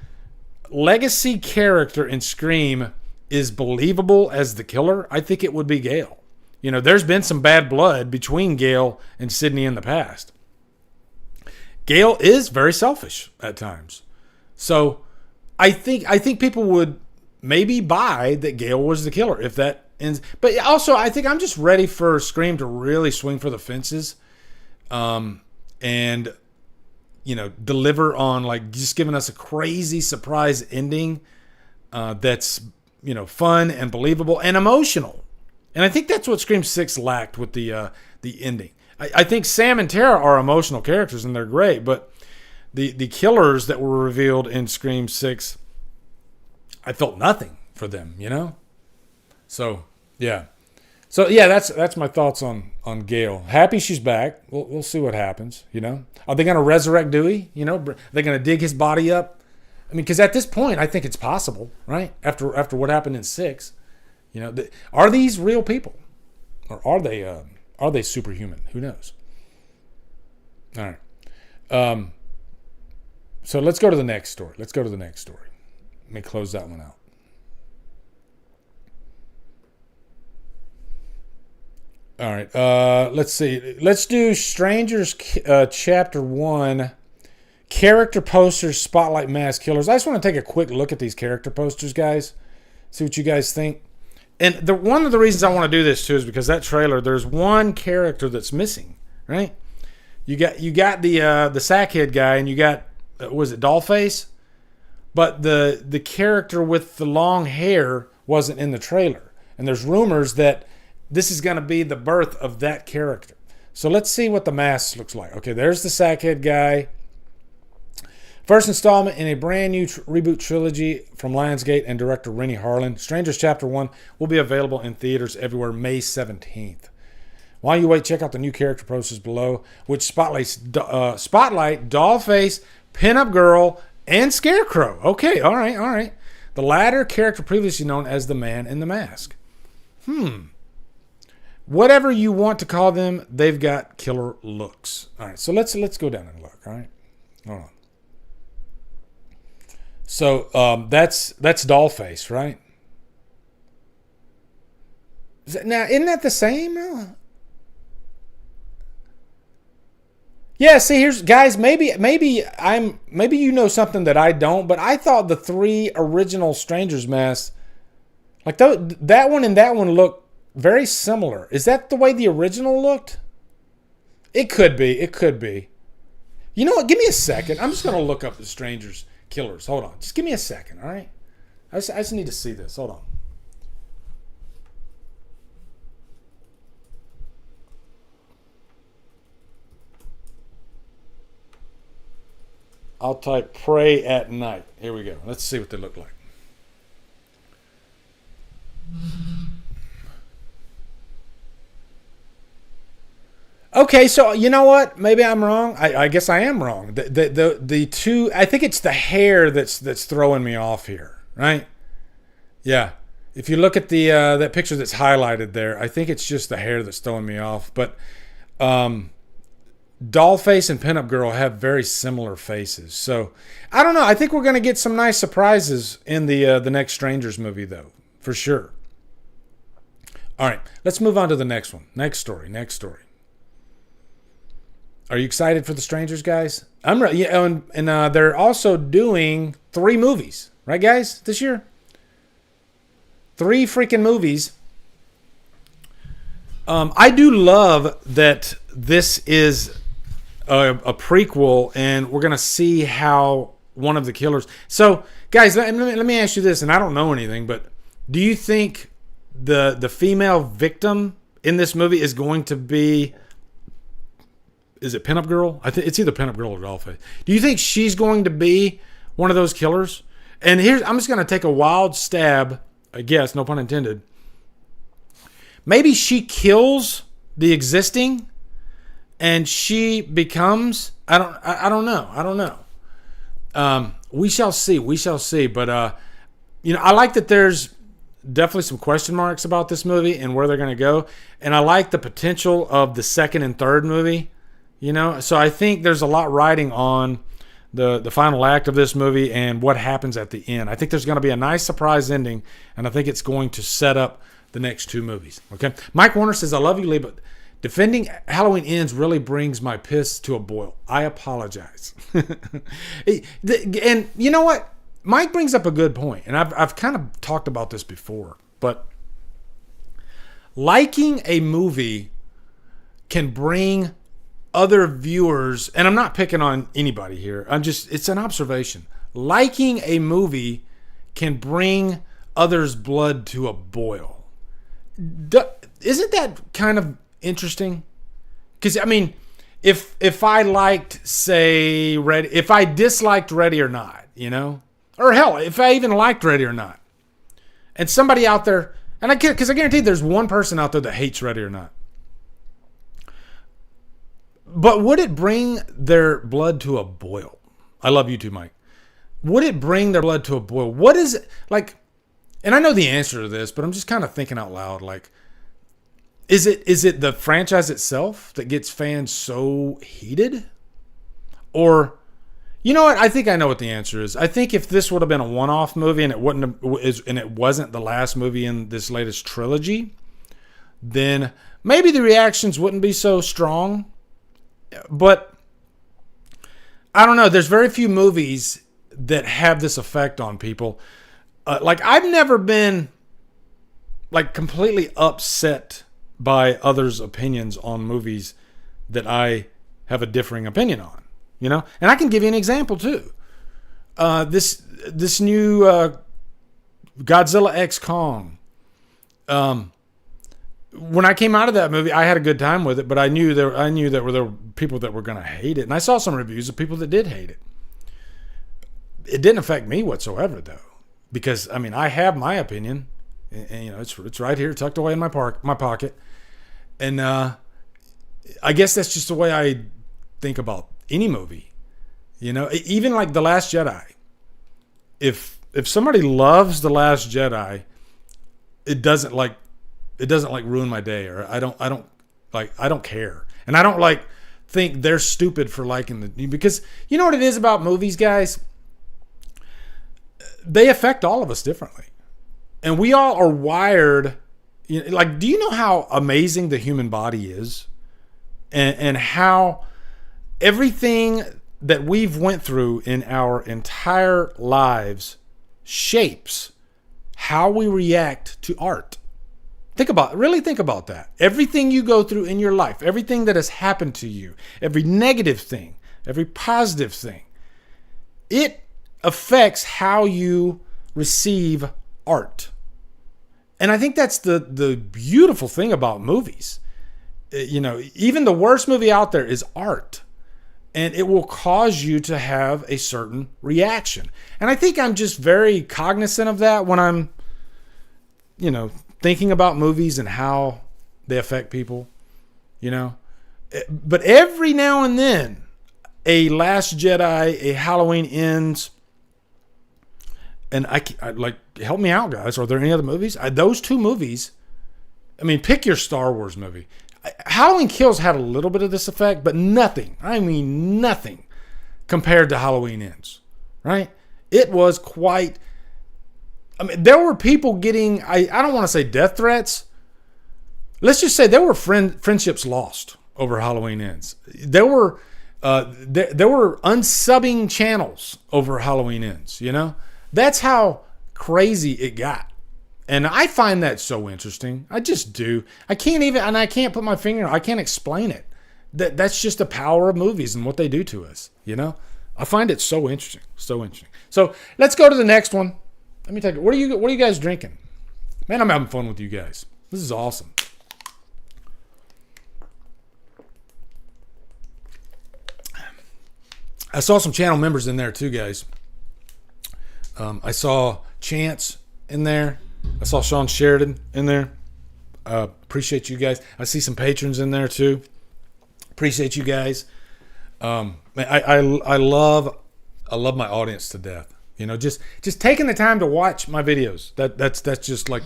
legacy character in Scream is believable as the killer, I think it would be Gale. You know, there's been some bad blood between Gale and Sidney in the past. Gale is very selfish at times. So I think people would maybe buy that Gale was the killer if that ends. But also, I think I'm just ready for Scream to really swing for the fences. And, you know, deliver on, like, just giving us a crazy surprise ending that's, you know, fun and believable and emotional. And I think that's what Scream 6 lacked with the ending. I think Sam and Tara are emotional characters, and they're great, but the killers that were revealed in Scream 6, I felt nothing for them, you know? So, yeah. So, yeah, that's my thoughts on Gale. Happy she's back. We'll see what happens, you know? Are they going to resurrect Dewey? You know, are they going to dig his body up? I mean, because at this point, I think it's possible, right? After what happened in 6. You know, are these real people? Or are they superhuman? Who knows? All right. So let's go to the next story. Let me close that one out. All right, let's see. Let's do Strangers Chapter 1, Character Posters, Spotlight Mass Killers. I just want to take a quick look at these character posters, guys. See what you guys think. And one of the reasons I want to do this, too, is because that trailer, there's one character that's missing, right? You got the sackhead guy, and you got, was it Dollface? But the character with the long hair wasn't in the trailer. And there's rumors that this is going to be the birth of that character. So let's see what the mask looks like. Okay, there's the sackhead guy. First installment in a brand new reboot trilogy from Lionsgate and director Rennie Harlan. Strangers Chapter 1 will be available in theaters everywhere May 17th. While you wait, check out the new character posters below, which spotlight Dollface, Pinup Girl, and Scarecrow. Okay, all right. The latter character previously known as the Man in the Mask. Whatever you want to call them, they've got killer looks. All right, so let's go down and look. All right, hold on. So that's Dollface, right? Now, isn't that the same? Yeah. See, here's guys. Maybe you know something that I don't, but I thought the 3 original Strangers masks, like that one and that one look very similar. Is that the way the original looked? It could be. You know what? Give me a second. I'm just going to look up the Strangers Killers. Hold on. Just give me a second, all right? I just need to see this. Hold on. I'll type Pray at Night. Here we go. Let's see what they look like. Okay, so you know what? Maybe I'm wrong. I guess I am wrong. The two, I think it's the hair that's throwing me off here, right? Yeah. If you look at the that picture that's highlighted there, I think it's just the hair that's throwing me off. But Dollface and Pinup Girl have very similar faces. So I don't know. I think we're going to get some nice surprises in the next Strangers movie, though, for sure. All right, let's move on to the next one. Next story. Are you excited for the Strangers, guys? I'm ready. Yeah, and they're also doing 3 movies, right, guys? This year, 3 freaking movies. I do love that this is a prequel, and we're gonna see how one of the killers. So, guys, let me ask you this, and I don't know anything, but do you think the female victim in this movie is going to be? Is it Pinup Girl? I think it's either Pinup Girl or Dollface. Do you think she's going to be one of those killers? And I'm just gonna take a wild stab, I guess, no pun intended. Maybe she kills the existing, and she becomes. I don't know. We shall see. But I like that there's definitely some question marks about this movie and where they're going to go, and I like the potential of the second and third movie. So I think there's a lot riding on the final act of this movie and what happens at the end. I think there's going to be a nice surprise ending, and I think it's going to set up the next 2 movies. Okay. Mike Warner says, I love you, Lee, but defending Halloween Ends really brings my piss to a boil. I apologize. And you know what? Mike brings up a good point, and I've kind of talked about this before, but liking a movie can bring other viewers, and I'm not picking on anybody here. It's an observation. Liking a movie can bring others' blood to a boil. Isn't that kind of interesting? Because if I liked, say, if I disliked Ready or Not, or hell, if I even liked Ready or Not, and somebody out there, because I guarantee there's one person out there that hates Ready or Not, but would it bring their blood to a boil? I love you too, Mike. Would it bring their blood to a boil? What is it like? And I know the answer to this, but I'm just kind of thinking out loud. Like, is it the franchise itself that gets fans so heated? Or, you know what? I think I know what the answer is. I think if this would have been a one-off movie and it wasn't the last movie in this latest trilogy, then maybe the reactions wouldn't be so strong. But I don't know. There's very few movies that have this effect on people. I've never been completely upset by others' opinions on movies that I have a differing opinion on, and I can give you an example too. This new Godzilla X Kong. When I came out of that movie, I had a good time with it, but I knew there were people that were going to hate it, and I saw some reviews of people that did hate it. It didn't affect me whatsoever, though. Because, I have my opinion, and it's right here, tucked away in my pocket. And I guess that's just the way I think about any movie. Even like The Last Jedi. If somebody loves The Last Jedi, it doesn't ruin my day, or I don't care. And I don't think they're stupid for liking because you know what it is about movies, guys? They affect all of us differently. And we all are wired. Do you know how amazing the human body is? And how everything that we've went through in our entire lives shapes how we react to art. Really think about that. Everything you go through in your life, everything that has happened to you, every negative thing, every positive thing, it affects how you receive art. And I think that's the beautiful thing about movies. Even the worst movie out there is art. And it will cause you to have a certain reaction. And I think I'm just very cognizant of that when I'm, thinking about movies and how they affect people, But every now and then, a Last Jedi, a Halloween Ends, and I help me out, guys. Are there any other movies? Those 2 movies, pick your Star Wars movie. Halloween Kills had a little bit of this effect, but nothing. I mean, nothing compared to Halloween Ends, right? It was quite. I mean, there were people getting. I don't want to say death threats. Let's just say there were friendships lost over Halloween Ends. There were unsubbing channels over Halloween Ends. You know, that's how crazy it got. And I find that so interesting. I just do. I can't put my finger. I can't explain it. That's just the power of movies and what they do to us. You know, I find it so interesting. So interesting. So let's go to the next one. Let me take it. What are you guys drinking? Man, I'm having fun with you guys. This is awesome. I saw some channel members in there too, guys. I saw Chance in there. I saw Sean Sheridan in there. Appreciate you guys. I see some patrons in there too. Appreciate you guys. Man, I love my audience to death. You know, just taking the time to watch my videos. That's just like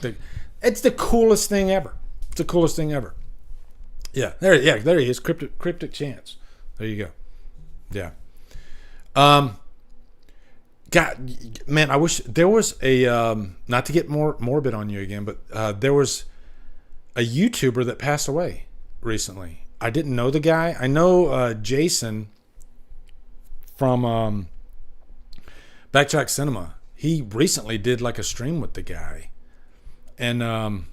it's the coolest thing ever. It's the coolest thing ever. Yeah, there he is. Cryptic Chance. There you go. Yeah. God, man, I wish there was a, not to get more morbid on you again, but there was a YouTuber that passed away recently. I didn't know the guy. I know Jason from Backtrack Cinema. He recently did like a stream with the guy. And I'm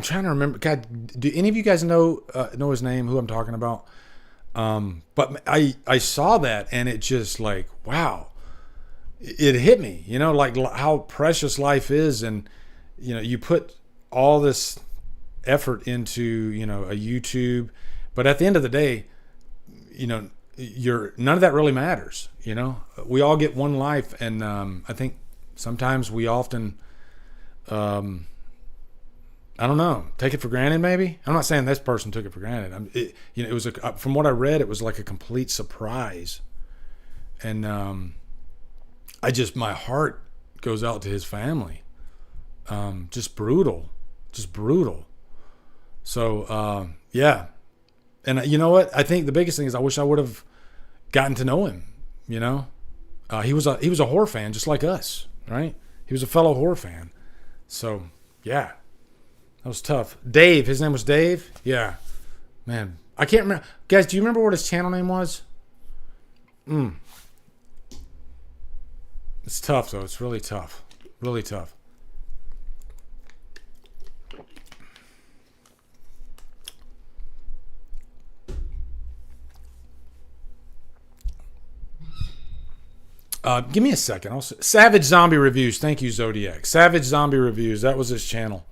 trying to remember. God, do any of you guys know his name, who I'm talking about? But I saw that and it just like, wow. It hit me, you know, like how precious life is. And, you know, you put all this effort into, you know, a YouTube, but at the end of the day, you know, none of that really matters. You know, we all get one life. And, I think sometimes we often, I don't know, take it for granted. Maybe. I'm not saying this person took it for granted. It was from what I read, it was like a complete surprise. And, my heart goes out to his family. Just brutal. So, yeah. And you know what? I think the biggest thing is I wish I would have gotten to know him, you know? He was a horror fan just like us, right? He was a fellow horror fan. So, yeah. That was tough. Dave, his name was Dave? Yeah. Man, I can't remember. Guys, do you remember what his channel name was? It's tough, though. It's really tough. Really tough. Give me a second. Savage Zombie Reviews. Thank you, Zodiac. Savage Zombie Reviews. That was his channel.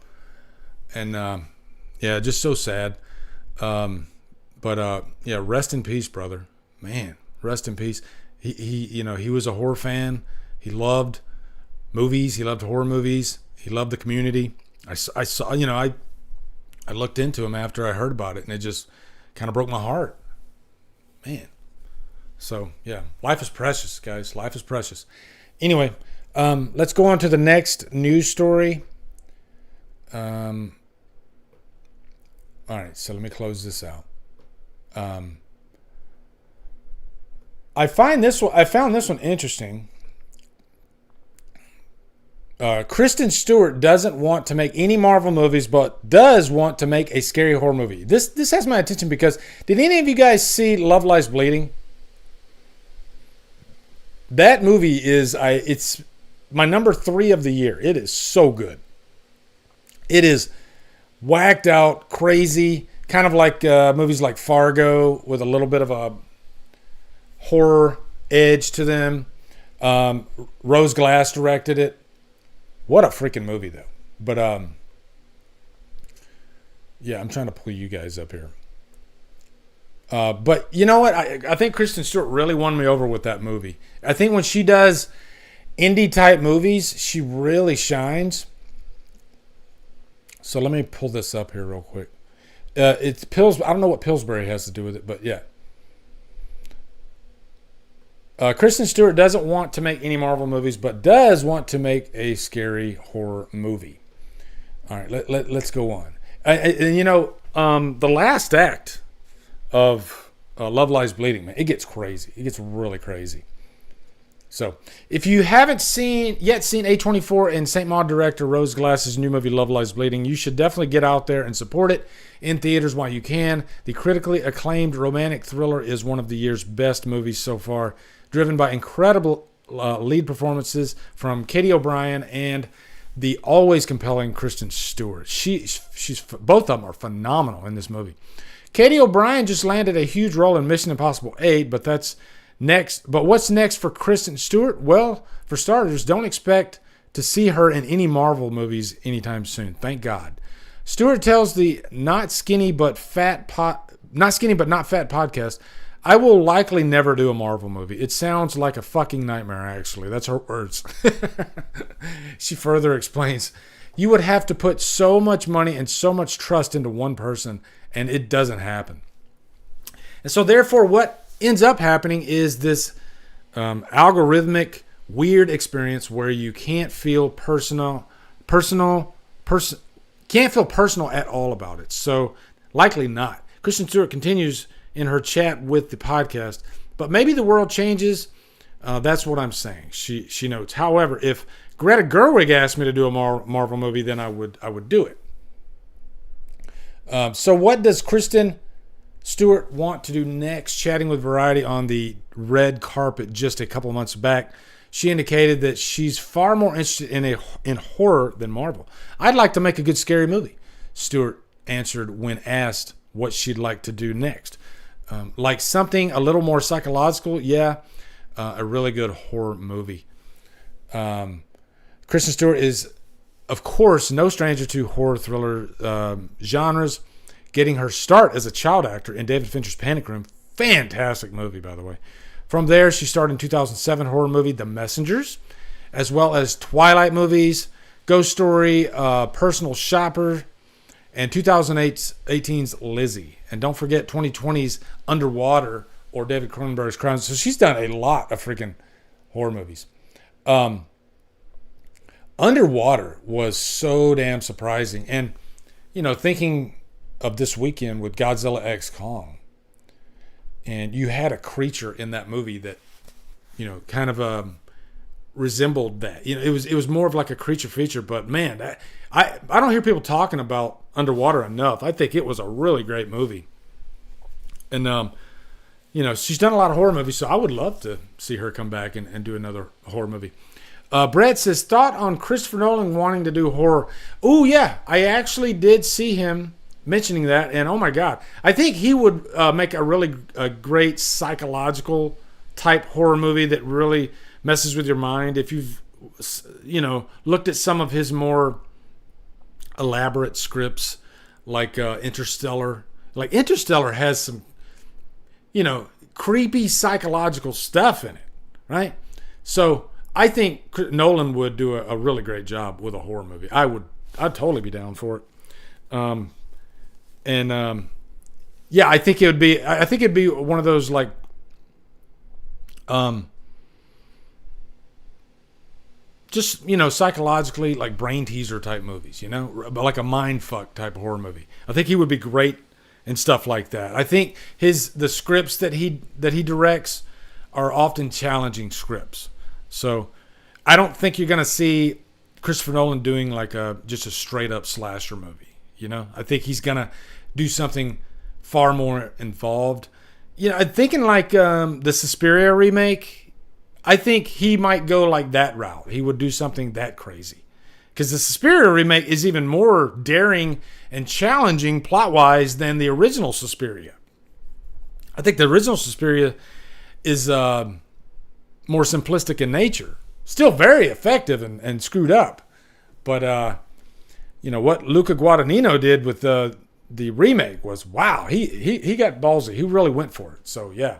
And, yeah, just so sad. But yeah, rest in peace, brother. Man, rest in peace. He was a horror fan. He loved movies. He loved horror movies. He loved the community. I saw, I looked into him after I heard about it, and it just kind of broke my heart. Man. So, yeah, life is precious, guys. Life is precious. Anyway, let's go on to the next news story. All right, so let me close this out. I found this one interesting. Kristen Stewart doesn't want to make any Marvel movies, but does want to make a scary horror movie. This has my attention because did any of you guys see Love Lies Bleeding? That movie it's my number 3 of the year. It is so good. It is whacked out, crazy, kind of like movies like Fargo with a little bit of a horror edge to them. Rose Glass directed it. What a freaking movie, though. But, yeah, I'm trying to pull you guys up here. But you know what? I think Kristen Stewart really won me over with that movie. I think when she does indie-type movies, she really shines. So let me pull this up here real quick. It's I don't know what Pillsbury has to do with it, but yeah. Kristen Stewart doesn't want to make any Marvel movies, but does want to make a scary horror movie. All right, let's go on. And The last act of Love Lies Bleeding, man, it gets crazy. It gets really crazy. So, if you haven't yet seen A24 and St. Maud director Rose Glass's new movie Love Lies Bleeding, you should definitely get out there and support it in theaters while you can. The critically acclaimed romantic thriller is one of the year's best movies so far, driven by incredible lead performances from Katie O'Brien and the always compelling Kristen Stewart. She's both of them are phenomenal in this movie. Katie O'Brien just landed a huge role in Mission Impossible 8, but that's next. But what's next for Kristen Stewart? Well, for starters, don't expect to see her in any Marvel movies anytime soon. Thank God. Stewart tells the Not Skinny But Not Fat podcast, I will likely never do a Marvel movie. It sounds like a fucking nightmare, actually. That's her words. She further explains, you would have to put so much money and so much trust into one person, and it doesn't happen. And so therefore, what ends up happening is this algorithmic, weird experience where you can't feel personal at all about it. So likely not. Kristen Stewart continues in her chat with the podcast, but maybe the world changes. That's what I'm saying. She notes. However, if Greta Gerwig asked me to do a Marvel movie, then I would do it. So what does Kristen Stewart want to do next? Chatting with Variety on the red carpet just a couple of months back, she indicated that she's far more interested in horror than Marvel. I'd like to make a good scary movie, Stewart answered when asked what she'd like to do next. Like something a little more psychological, yeah, a really good horror movie. Kristen Stewart is, of course, no stranger to horror thriller genres, getting her start as a child actor in David Fincher's Panic Room. Fantastic movie, by the way. From there, she starred in 2007 horror movie The Messengers, as well as Twilight movies, Ghost Story, Personal Shopper, and 2018's Lizzie. And don't forget 2020's Underwater or David Cronenberg's Crown. So she's done a lot of freaking horror movies. Underwater was so damn surprising. And, thinking of this weekend with Godzilla X Kong, and you had a creature in that movie that, kind of resembled that. It was more of like a creature feature, but man, I don't hear people talking about Underwater enough. I think it was a really great movie. And, she's done a lot of horror movies, so I would love to see her come back and do another horror movie. Brett says, thought on Christopher Nolan wanting to do horror. Oh, yeah, I actually did see him mentioning that, and oh my God, I think he would make a really great psychological type horror movie that really messes with your mind. If you've, looked at some of his more elaborate scripts, like Interstellar. Like Interstellar has some, creepy psychological stuff in it, right? So I think Nolan would do a really great job with a horror movie. I'd totally be down for it. Yeah, I think it'd be one of those like, just, psychologically like brain teaser type movies, like a mind fuck type of horror movie. I think he would be great in stuff like that. I think the scripts that he directs are often challenging scripts. So I don't think you're going to see Christopher Nolan doing like just a straight up slasher movie. I think he's going to do something far more involved. I'm thinking like the Suspiria remake. I think he might go like that route. He would do something that crazy. Because the Suspiria remake is even more daring and challenging plot-wise than the original Suspiria. I think the original Suspiria is more simplistic in nature. Still very effective and screwed up. But, what Luca Guadagnino did with the remake was, wow, he got ballsy. He really went for it. So, yeah.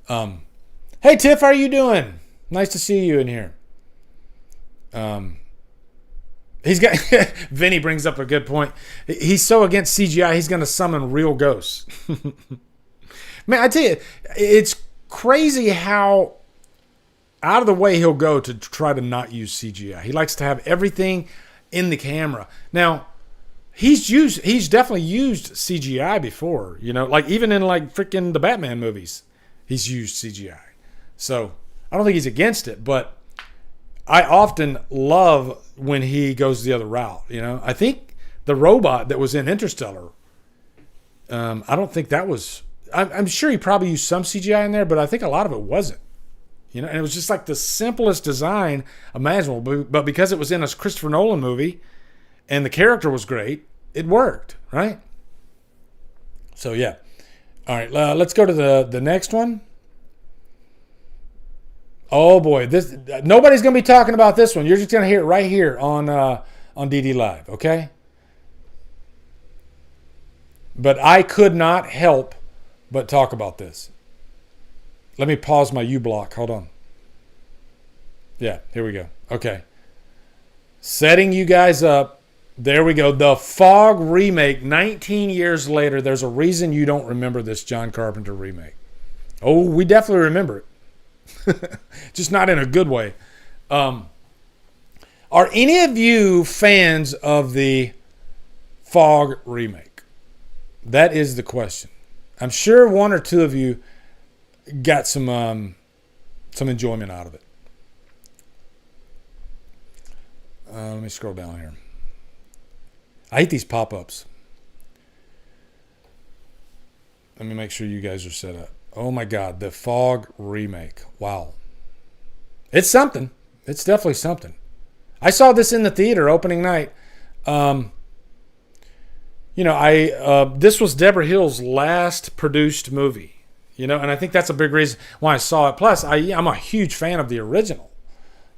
Hey, Tiff, how are you doing? Nice to see you in here. He's got Vinny brings up a good point. He's so against CGI, he's going to summon real ghosts. Man, I tell you, it's crazy how out of the way he'll go to try to not use CGI. He likes to have everything in the camera. Now, He's definitely used CGI before, like even in like freaking the Batman movies, he's used CGI. So I don't think he's against it, but I often love when he goes the other route. I think the robot that was in Interstellar, I don't think that was. I'm sure he probably used some CGI in there, but I think a lot of it wasn't. And it was just like the simplest design imaginable. But because it was in a Christopher Nolan movie and the character was great, it worked, right? So, yeah. All right, let's go to the next one. Oh, boy. Nobody's going to be talking about this one. You're just going to hear it right here on DDLive, okay? But I could not help but talk about this. Let me pause my U-block. Hold on. Yeah, here we go. Okay. Setting you guys up. There we go. The Fog remake, 19 years later. There's a reason you don't remember this John Carpenter remake. Oh, we definitely remember it. Just not in a good way. Are any of you fans of the Fog remake? That is the question. I'm sure one or two of you got some enjoyment out of it. Let me scroll down here. I hate these pop-ups. Let me make sure you guys are set up. Oh my God, the Fog remake. Wow. It's something. It's definitely something. I saw this in the theater opening night. This was Deborah Hill's last produced movie, and I think that's a big reason why I saw it. Plus, I'm a huge fan of the original.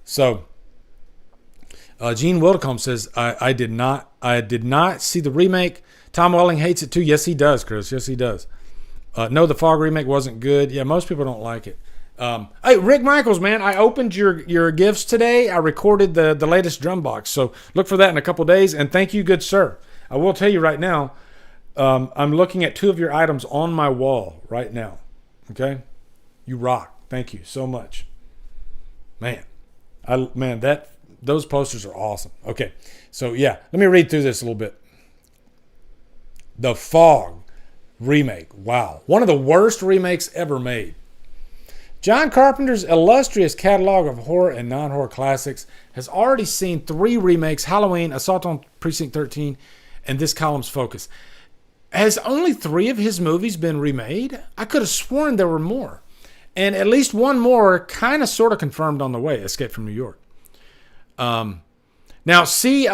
So, Gene Wildecombe says, I did not see the remake. Tom Welling hates it too. Yes, he does, Chris. Yes, he does. No, the Fog remake wasn't good. Yeah, most people don't like it. Hey, Rick Michaels, man, I opened your gifts today. I recorded the latest Drumbox, so look for that in a couple days. And thank you, good sir. I will tell you right now, I'm looking at two of your items on my wall right now. Okay? You rock. Thank you so much. Man, those posters are awesome. Okay, so yeah, let me read through this a little bit. The Fog remake. Wow. One of the worst remakes ever made. John Carpenter's illustrious catalog of horror and non-horror classics has already seen 3 remakes: Halloween, Assault on Precinct 13, and this column's focus. Has only 3 of his movies been remade? I could have sworn there were more. And at least one more kind of sort of confirmed on the way, Escape from New York. Now, see,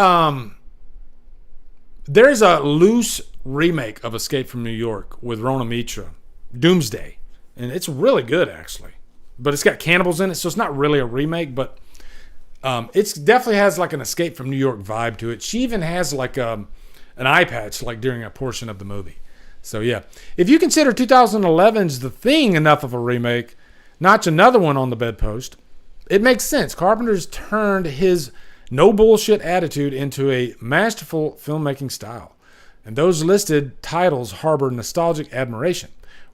there's a loose remake of Escape from New York with Rona Mitra, Doomsday. And it's really good, actually. But it's got cannibals in it, so it's not really a remake, but it definitely has like an Escape from New York vibe to it. She even has like an eye patch like during a portion of the movie. So yeah, if you consider 2011's The Thing enough of a remake, notch another one on the bedpost, it makes sense. Carpenter's turned his no bullshit attitude into a masterful filmmaking style. And those listed titles harbor nostalgic admiration.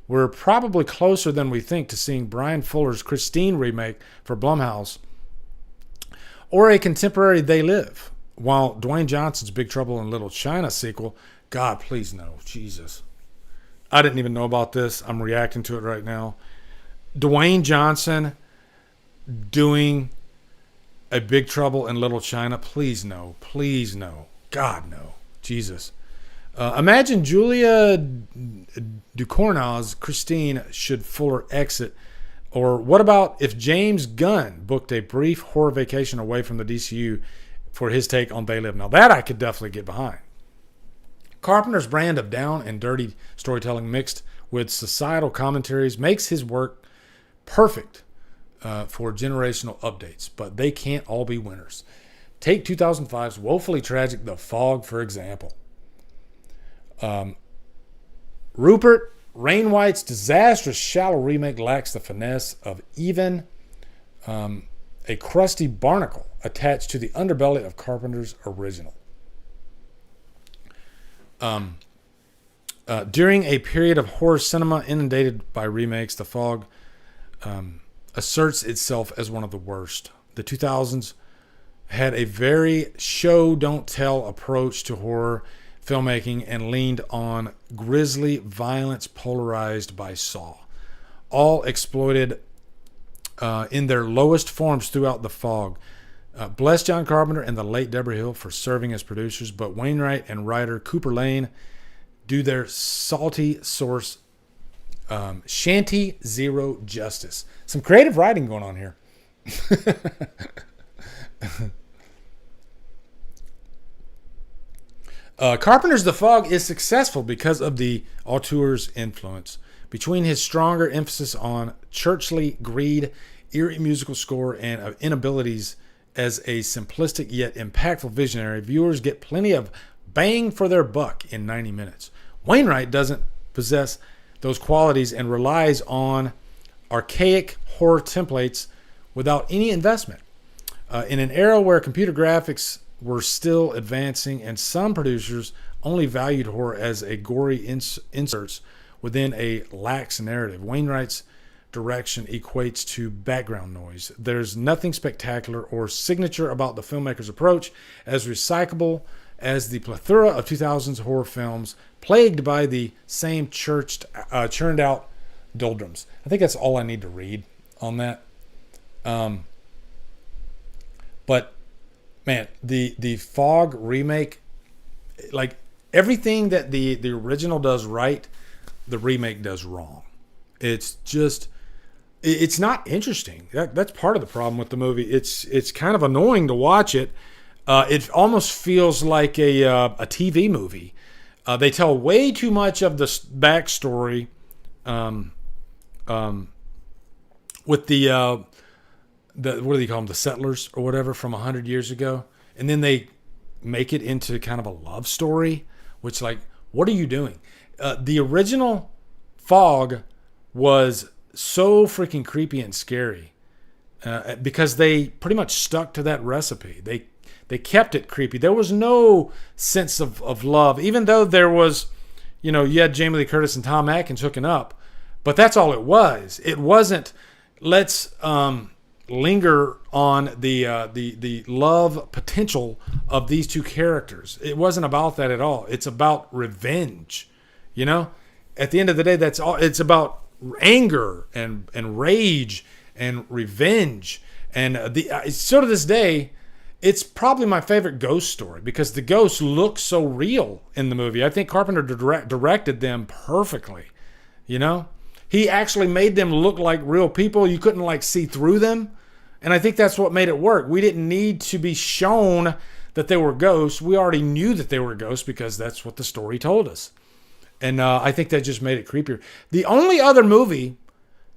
We're probably closer than we think to seeing Brian Fuller's Christine remake for Blumhouse or a contemporary They Live, while Dwayne Johnson's Big Trouble in Little China sequel, God, please no, Jesus. I didn't even know about this. I'm reacting to it right now. Dwayne Johnson doing a Big Trouble in Little China, please no, please no. God, no. Jesus. Imagine Julia Ducournau's Christine should Fuller exit. Or what about if James Gunn booked a brief horror vacation away from the DCU for his take on They Live? Now that I could definitely get behind. Carpenter's brand of down and dirty storytelling mixed with societal commentaries makes his work perfect for generational updates, but they can't all be winners. Take 2005's woefully tragic The Fog, for example. Rupert Wainwright's disastrous shallow remake lacks the finesse of even a crusty barnacle attached to the underbelly of Carpenter's original. During a period of horror cinema inundated by remakes, The Fog asserts itself as one of the worst. The 2000s had a very show-don't-tell approach to horror, filmmaking and leaned on grisly violence polarized by Saw. All exploited in their lowest forms throughout The Fog. Bless John Carpenter and the late Deborah Hill for serving as producers, but Wainwright and writer Cooper Lane do their salty source shanty zero justice. Some creative writing going on here. Carpenter's The Fog is successful because of the auteur's influence. Between his stronger emphasis on churchly greed, eerie musical score, and inabilities as a simplistic yet impactful visionary, viewers get plenty of bang for their buck in 90 minutes. Wainwright doesn't possess those qualities and relies on archaic horror templates without any investment. In an era where computer graphics were still advancing and some producers only valued horror as a gory inserts within a lax narrative, Wainwright's direction equates to background noise. There's nothing spectacular or signature about the filmmaker's approach, as recyclable as the plethora of 2000s horror films plagued by the same churned out doldrums. I think that's all I need to read on that. But man, the Fog remake, like everything that the original does right, the remake does wrong. It's not interesting. That's part of the problem with the movie. It's kind of annoying to watch it. It almost feels like a TV movie. They tell way too much of the backstory with the what do they call them, the settlers or whatever from 100 years ago, and then they make it into kind of a love story, which, like, what are you doing? The original Fog was so freaking creepy and scary because they pretty much stuck to that recipe. They kept it creepy. There was no sense of love, even though there was, you had Jamie Lee Curtis and Tom Atkins hooking up, but that's all it was. It wasn't, let's linger on the love potential of these two characters. It wasn't about that at all. It's about revenge. At the end of the day, that's all. It's about anger and rage and revenge. And so to this day, it's probably my favorite ghost story because the ghosts look so real in the movie. I think Carpenter directed them perfectly. He actually made them look like real people. You couldn't see through them. And I think that's what made it work. We didn't need to be shown that they were ghosts. We already knew that they were ghosts because that's what the story told us. And I think that just made it creepier. The only other movie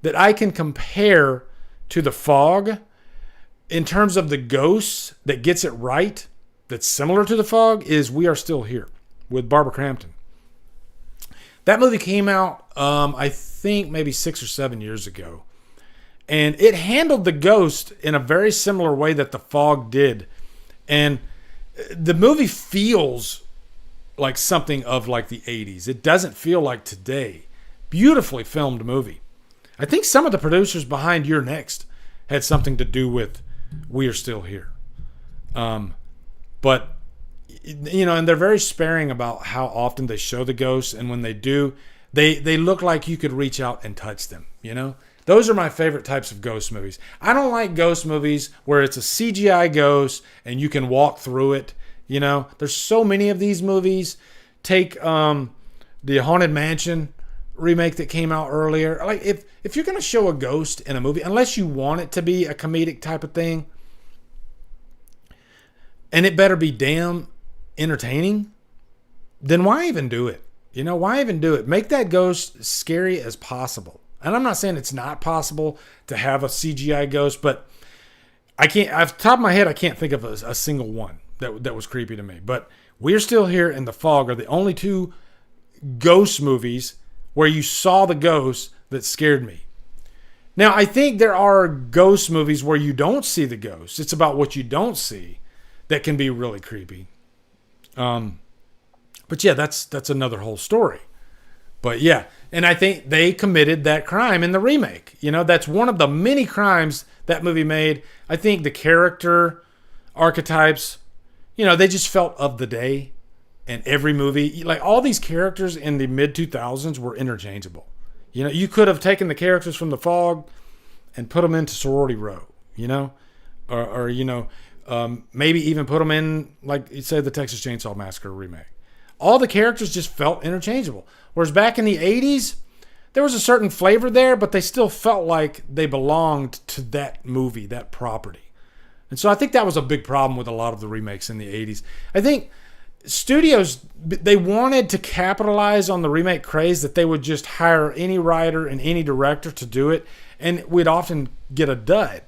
that I can compare to The Fog in terms of the ghosts that gets it right, that's similar to The Fog, is We Are Still Here with Barbara Crampton. That movie came out, I think, maybe 6 or 7 years ago. And it handled the ghost in a very similar way that The Fog did. And the movie feels like something of the 80s. It doesn't feel like today. Beautifully filmed movie. I think some of the producers behind You're Next had something to do with We Are Still Here. But, and they're very sparing about how often they show the ghosts. And when they do, they look like you could reach out and touch them, Those are my favorite types of ghost movies. I don't like ghost movies where it's a CGI ghost and you can walk through it. There's so many of these movies. Take the Haunted Mansion remake that came out earlier. If you're going to show a ghost in a movie, unless you want it to be a comedic type of thing, and it better be damn entertaining, then why even do it? Why even do it? Make that ghost scary as possible. And I'm not saying it's not possible to have a CGI ghost, but I can't, off the top of my head, I can't think of a single one that was creepy to me. But We're Still Here and The Fog are the only two ghost movies where you saw the ghost that scared me. Now, I think there are ghost movies where you don't see the ghost. It's about what you don't see that can be really creepy. But yeah, that's another whole story. But yeah, and I think they committed that crime in the remake. That's one of the many crimes that movie made. I think the character archetypes, they just felt of the day. and every movie, like all these characters in the mid 2000s were interchangeable. You know, you could have taken the characters from The Fog and put them into Sorority Row, you know, or maybe even put them in, like you said, the Texas Chainsaw Massacre remake. All the characters just felt interchangeable. Whereas back in the 80s, there was a certain flavor there, but they still felt like they belonged to that movie, that property. And so I think that was a big problem with a lot of the remakes in the 80s. I think studios, they wanted to capitalize on the remake craze, that they would just hire any writer and any director to do it, and we'd often get a dud.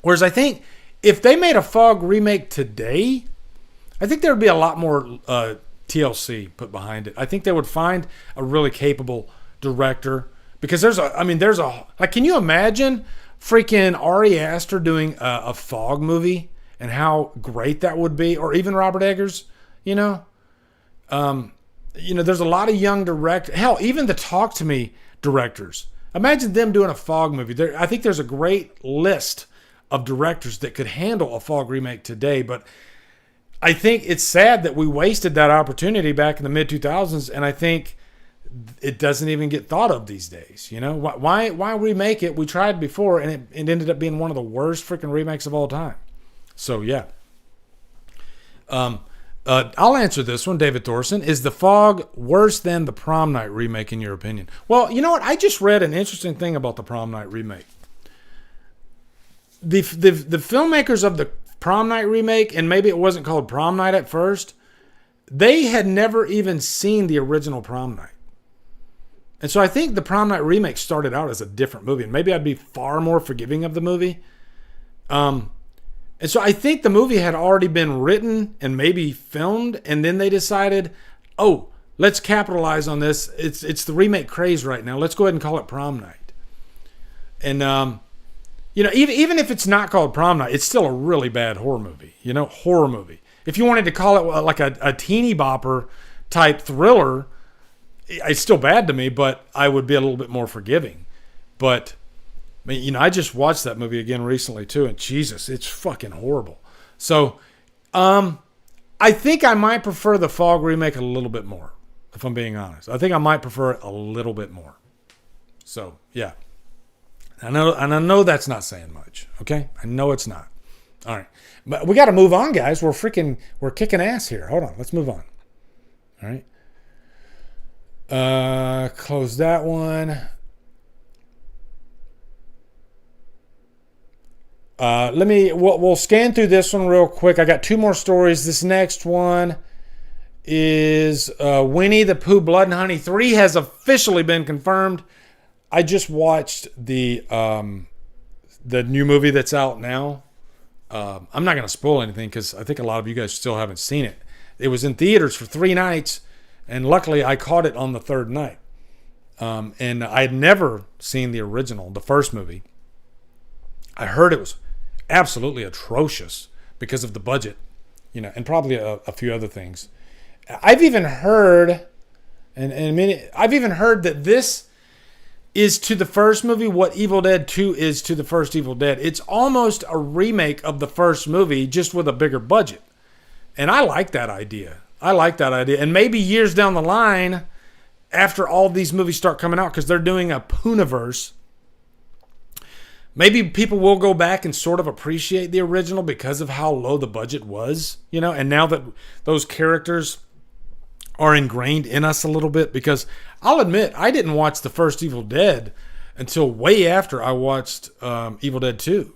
Whereas I think if they made a Fog remake today, I think there would be a lot more TLC put behind it. I think they would find a really capable director, because like, can you imagine freaking Ari Aster doing a Fog movie and how great that would be? Or even Robert Eggers, you know? There's a lot of young directors. Hell, even the Talk to Me directors. Imagine them doing a Fog movie. I think there's a great list of directors that could handle a Fog remake today, but I think it's sad that we wasted that opportunity back in the mid 2000s, and I think it doesn't even get thought of these days. You know, why remake it? We tried before, and it ended up being one of the worst freaking remakes of all time. So yeah. I'll answer this one, David Thorson. Is The Fog worse than the Prom Night remake in your opinion? Well, you know what? I just read an interesting thing about the Prom Night remake. The filmmakers of the Prom Night remake, and maybe it wasn't called Prom Night at first, they had never even seen the original Prom Night. And so I think the Prom Night remake started out as a different movie, and maybe I'd be far more forgiving of the movie. And so I think the movie had already been written and maybe filmed, and then they decided, oh, let's capitalize on this. It's the remake craze right now. Let's go ahead and call it Prom Night. And even if it's not called Prom Night, it's still a really bad horror movie. Horror movie. If you wanted to call it like a teeny bopper type thriller, it's still bad to me, but I would be a little bit more forgiving. But I just watched that movie again recently too, and Jesus, it's fucking horrible. So, I think I might prefer the Fog remake a little bit more, if I'm being honest. I think I might prefer it a little bit more. So, yeah. I know that's not saying much, okay? I know it's not. All right. But we got to move on, guys. We're kicking ass here. Hold on. Let's move on. All right. Close that one. We'll scan through this one real quick. I got two more stories. This next one is Winnie the Pooh Blood and Honey 3 has officially been confirmed. I just watched the new movie that's out now. I'm not going to spoil anything because I think a lot of you guys still haven't seen it. It was in theaters for 3 nights, and luckily I caught it on the 3rd night. And I had never seen the original, the first movie. I heard it was absolutely atrocious because of the budget, and probably a few other things. I've even heard, that this is to the first movie what Evil Dead 2 is to the first Evil Dead. It's almost a remake of the first movie, just with a bigger budget. And I like that idea. And maybe years down the line, after all these movies start coming out, because they're doing a Poohniverse, maybe people will go back and sort of appreciate the original because of how low the budget was, and now that those characters are ingrained in us a little bit, because I'll admit, I didn't watch the first Evil Dead until way after I watched Evil Dead 2.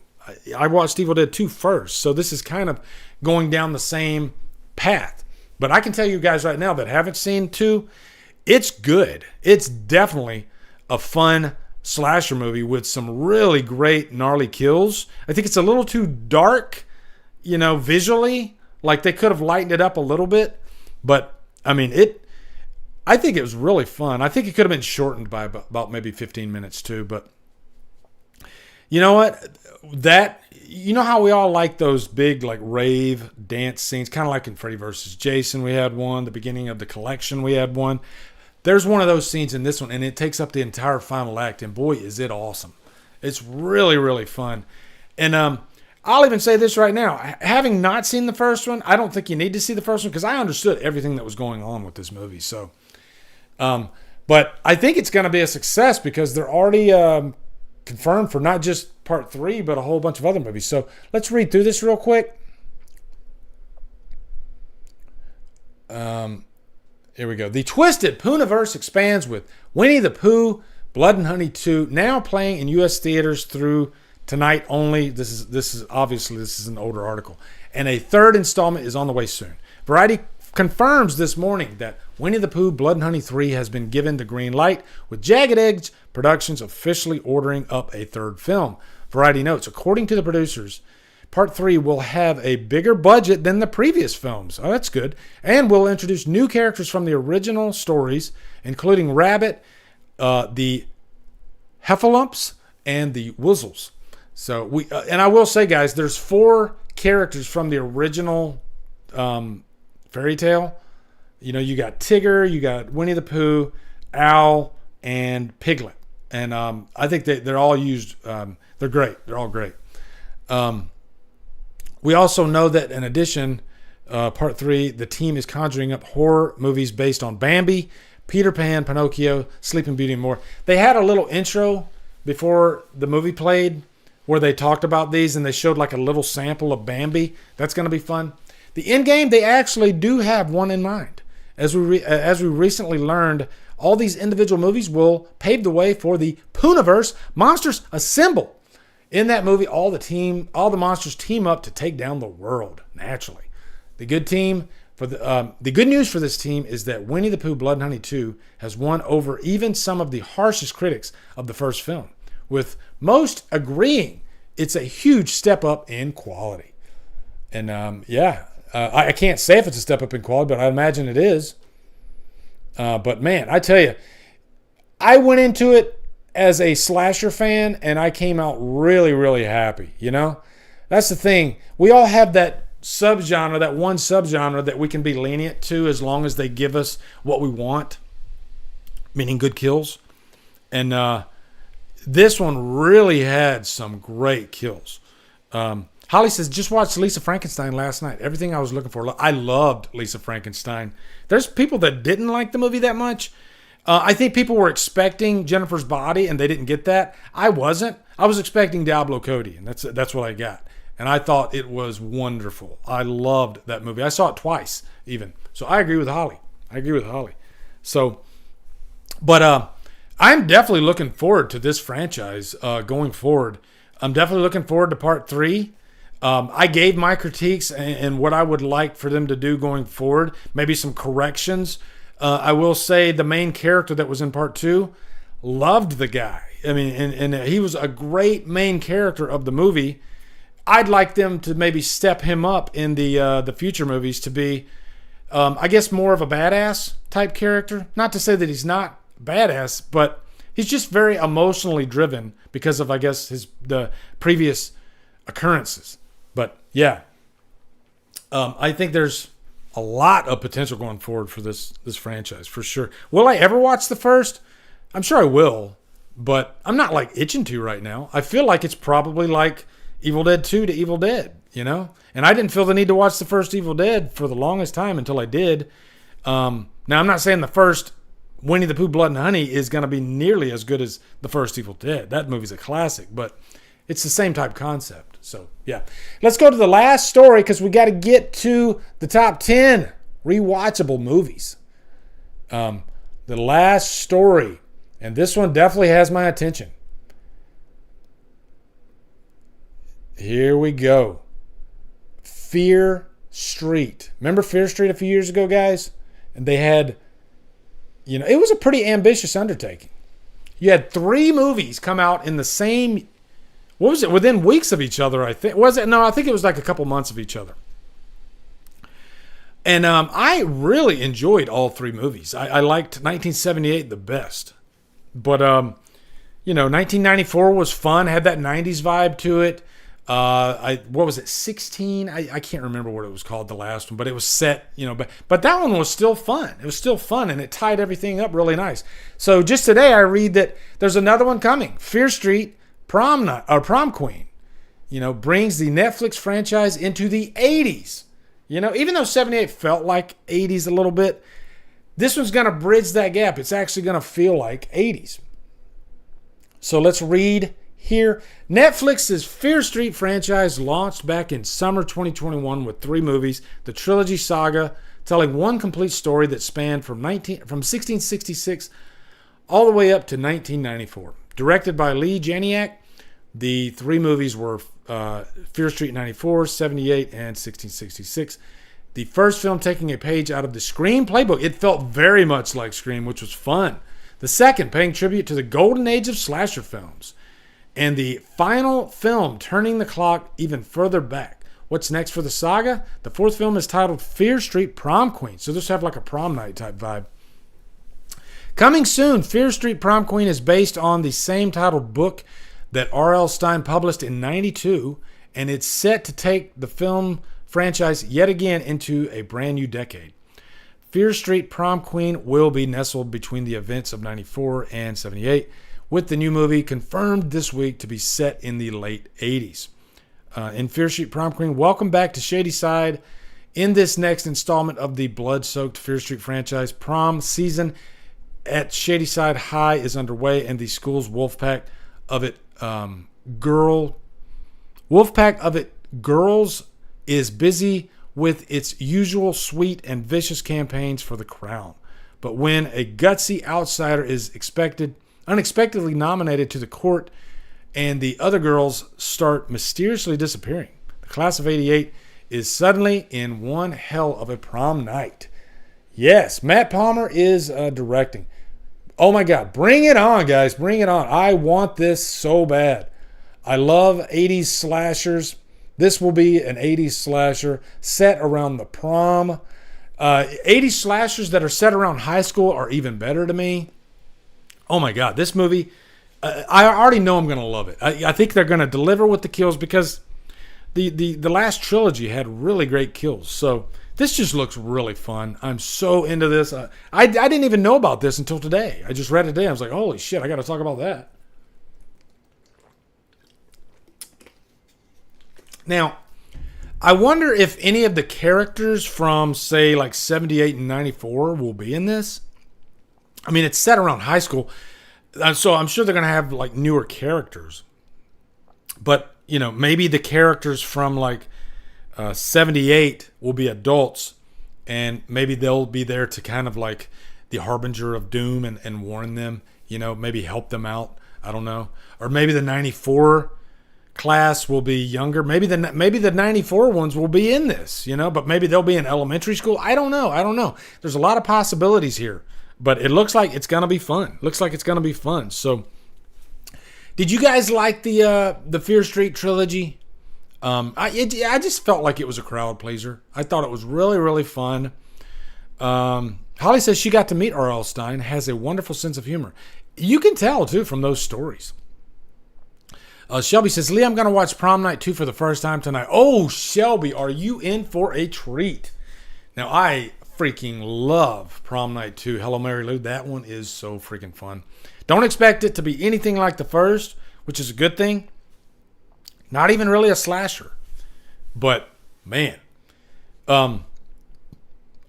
I watched Evil Dead 2 first, so this is kind of going down the same path. But I can tell you guys right now that haven't seen 2, it's good. It's definitely a fun slasher movie with some really great gnarly kills. I think it's a little too dark, visually. Like they could have lightened it up a little bit, but I think it was really fun. I think it could have been shortened by about maybe 15 minutes too, but you know what? How we all like those big like rave dance scenes, kind of like in Freddy vs. Jason we had one, the beginning of The Collection we had one. There's one of those scenes in this one, and it takes up the entire final act, and boy, is it awesome. It's really, really fun. And I'll even say this right now. Having not seen the first one, I don't think you need to see the first one because I understood everything that was going on with this movie. So, but I think it's going to be a success because they're already confirmed for not just part 3, but a whole bunch of other movies. So let's read through this real quick. Here we go. The Twisted Poohniverse expands with Winnie the Pooh, Blood and Honey 2, now playing in U.S. theaters through tonight only. This is an older article. And a third installment is on the way soon. Variety confirms this morning that Winnie the Pooh, Blood and Honey 3 has been given the green light, with Jagged Edge Productions officially ordering up a third film. Variety notes, according to the producers, Part 3 will have a bigger budget than the previous films. Oh, that's good. And will introduce new characters from the original stories, including Rabbit, the Heffalumps, and the Wuzzles. So and I will say, guys, there's 4 characters from the original fairy tale. You know, you got Tigger, you got Winnie the Pooh, Owl, and Piglet. And I think they're all used. They're great. They're all great. We also know that in addition, Part 3, the team is conjuring up horror movies based on Bambi, Peter Pan, Pinocchio, Sleeping Beauty, and more. They had a little intro before the movie played where they talked about these and they showed like a little sample of Bambi. That's going to be fun. The end game, they actually do have one in mind. As we recently learned, all these individual movies will pave the way for the Poohniverse Monsters Assemble. In that movie, all the monsters team up to take down the world, naturally. The good news for this team is that Winnie the Pooh, Blood and Honey 2 has won over even some of the harshest critics of the first film, with most agreeing it's a huge step up in quality. And I can't say if it's a step up in quality, but I imagine it is. But man, I tell you, I went into it as a slasher fan, and I came out really, really happy. You know, that's the thing. We all have that subgenre, that one subgenre that we can be lenient to as long as they give us what we want, meaning good kills. And this one really had some great kills. Holly says, just watched Lisa Frankenstein last night. Everything I was looking for. I loved Lisa Frankenstein. There's people that didn't like the movie that much. I think people were expecting Jennifer's Body, and they didn't get that. I wasn't. I was expecting Diablo Cody, and that's what I got. And I thought it was wonderful. I loved that movie. I saw it twice, even. So I agree with Holly. So, but I'm definitely looking forward to this franchise going forward. I'm definitely looking forward to Part 3. I gave my critiques and what I would like for them to do going forward. Maybe some corrections. I will say the main character that was in Part 2, loved the guy. I mean, and he was a great main character of the movie. I'd like them to maybe step him up in the future movies to be, I guess, more of a badass type character. Not to say that he's not badass, but he's just very emotionally driven because of, I guess, the previous occurrences. But yeah, I think there's a lot of potential going forward for this franchise, for sure. Will I ever watch the first? I'm sure I will, but I'm not like itching to right now. I feel like it's probably like Evil Dead 2 to Evil Dead, you know? And I didn't feel the need to watch the first Evil Dead for the longest time until I did. Now, I'm not saying the first Winnie the Pooh, Blood and Honey is going to be nearly as good as the first Evil Dead. That movie's a classic, but it's the same type concept. So, yeah. Let's go to the last story because we got to get to the top 10 rewatchable movies. The last story, and this one definitely has my attention. Here we go. Fear Street. Remember Fear Street a few years ago, guys? And they had, it was a pretty ambitious undertaking. You had 3 movies come out in the same, what was it, within weeks of each other, I think. Was it? No, I think it was like a couple months of each other. And I really enjoyed all 3 movies. I liked 1978 the best. But, 1994 was fun, had that 90s vibe to it. What was it, 16? I can't remember what it was called, the last one, but it was set, but that one was still fun. It was still fun, and it tied everything up really nice. So just today I read that there's another one coming, Fear Street Prom Queen. brings the Netflix franchise into the 80s. Even though 78 felt like 80s a little bit, this one's going to bridge that gap. It's actually going to feel like 80s. So let's read here. Netflix's Fear Street franchise launched back in summer 2021 with 3 movies, the trilogy saga, telling one complete story that spanned from 1666 all the way up to 1994. Directed by Lee Janiak, the 3 movies were Fear Street 94, 78, and 1666. The first film taking a page out of the Scream playbook. It felt very much like Scream, which was fun. The second paying tribute to the golden age of slasher films. And the final film turning the clock even further back. What's next for the saga? The 4th film is titled Fear Street Prom Queen. So this will have like a prom night type vibe. Coming soon, Fear Street Prom Queen is based on the same titled book that R.L. Stine published in 92, and it's set to take the film franchise yet again into a brand new decade. Fear Street Prom Queen will be nestled between the events of 94 and 78, with the new movie confirmed this week to be set in the late 80s. In Fear Street Prom Queen, welcome back to Shadyside. In this next installment of the blood-soaked Fear Street franchise, prom season at Shadyside High is underway, and the school's Wolfpack of it girls is busy with its usual sweet and vicious campaigns for the crown. But when a gutsy outsider is unexpectedly nominated to the court, and the other girls start mysteriously disappearing, the class of 88 is suddenly in one hell of a prom night. Yes, Matt Palmer is directing. Oh my God, bring it on, guys. Bring it on. I want this so bad. I love 80s slashers. This will be an 80s slasher set around the prom. 80s slashers that are set around high school are even better to me. Oh my God, this movie, I already know I'm going to love it. I think they're going to deliver with the kills because the last trilogy had really great kills. So this just looks really fun. I'm so into this. I didn't even know about this until today. I just read it today. I was like, holy shit, I got to talk about that. Now, I wonder if any of the characters from, say, like 78 and 94 will be in this. I mean, it's set around high school, so I'm sure they're going to have, like, newer characters. But, maybe the characters from, like, 78 will be adults, and maybe they'll be there to kind of, like, the harbinger of doom and warn them, maybe help them out. I don't know. Or maybe the 94 class will be younger. Maybe the 94 ones will be in this, but maybe they'll be in elementary school. I don't know. There's a lot of possibilities here, but it looks like it's going to be fun. So did you guys like the Fear Street trilogy? I just felt like it was a crowd pleaser. I thought it was really, really fun. Holly says she got to meet R.L. Stine, has a wonderful sense of humor. You can tell, too, from those stories. Shelby says, Lee, I'm going to watch Prom Night 2 for the first time tonight. Oh, Shelby, are you in for a treat? Now, I freaking love Prom Night 2. Hello, Mary Lou. That one is so freaking fun. Don't expect it to be anything like the first, which is a good thing. Not even really a slasher. But, man, I'll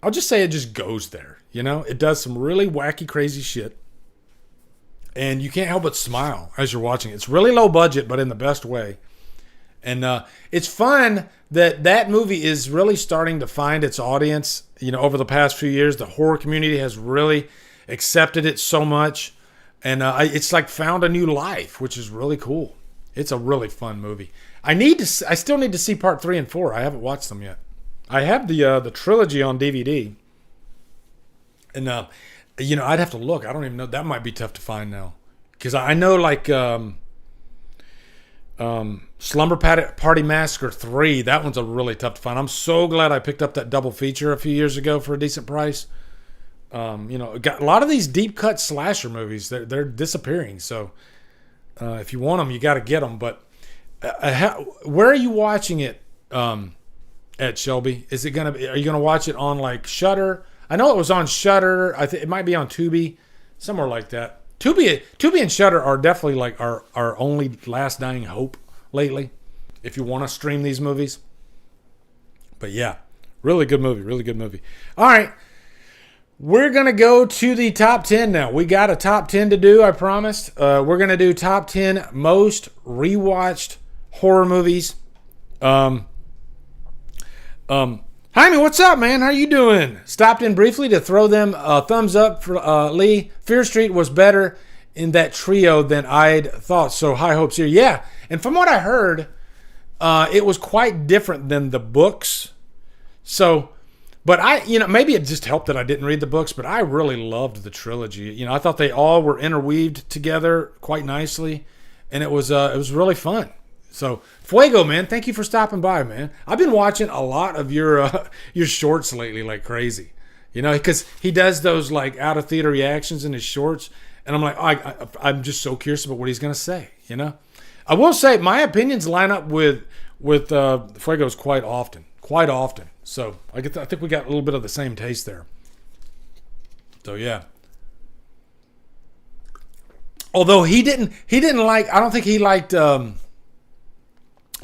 just say it just goes there. It does some really wacky, crazy shit. And you can't help but smile as you're watching it. It's really low budget, but in the best way. And it's fun that movie is really starting to find its audience. Over the past few years, the horror community has really accepted it so much. And it's like found a new life, which is really cool. It's a really fun movie. I still need to see part 3 and 4. I haven't watched them yet. I have the trilogy on DVD. And I'd have to look. I don't even know. That might be tough to find now. Because I know, like, Slumber Party Massacre 3, that one's a really tough to find. I'm so glad I picked up that double feature a few years ago for a decent price. Got a lot of these deep cut slasher movies, they're disappearing. So if you want them, you got to get them. But where are you watching it at, Shelby? Are you gonna watch it on like Shudder? I know it was on Shudder. I think it might be on Tubi, somewhere like that. Tubi and Shudder are definitely like our only last dying hope lately. if you want to stream these movies. But yeah, really good movie. Really good movie. All right. We're going to go to the top 10 now. We got a top 10 to do, I promised. We're going to do top 10 most rewatched horror movies. Jaime, what's up, man? How you doing? Stopped in briefly to throw them a thumbs up for Lee. Fear Street was better in that trio than I'd thought. So high hopes here. Yeah, and from what I heard, it was quite different than the books. So... But maybe it just helped that I didn't read the books, but I really loved the trilogy. I thought they all were interweaved together quite nicely, and it was really fun. So, Fuego, man, thank you for stopping by, man. I've been watching a lot of your shorts lately like crazy, because he does those like out of theater reactions in his shorts, and I'm like, I'm just so curious about what he's gonna say. I will say my opinions line up with Fuego's quite often. So I think we got a little bit of the same taste there. So yeah. Although he didn't like, I don't think he liked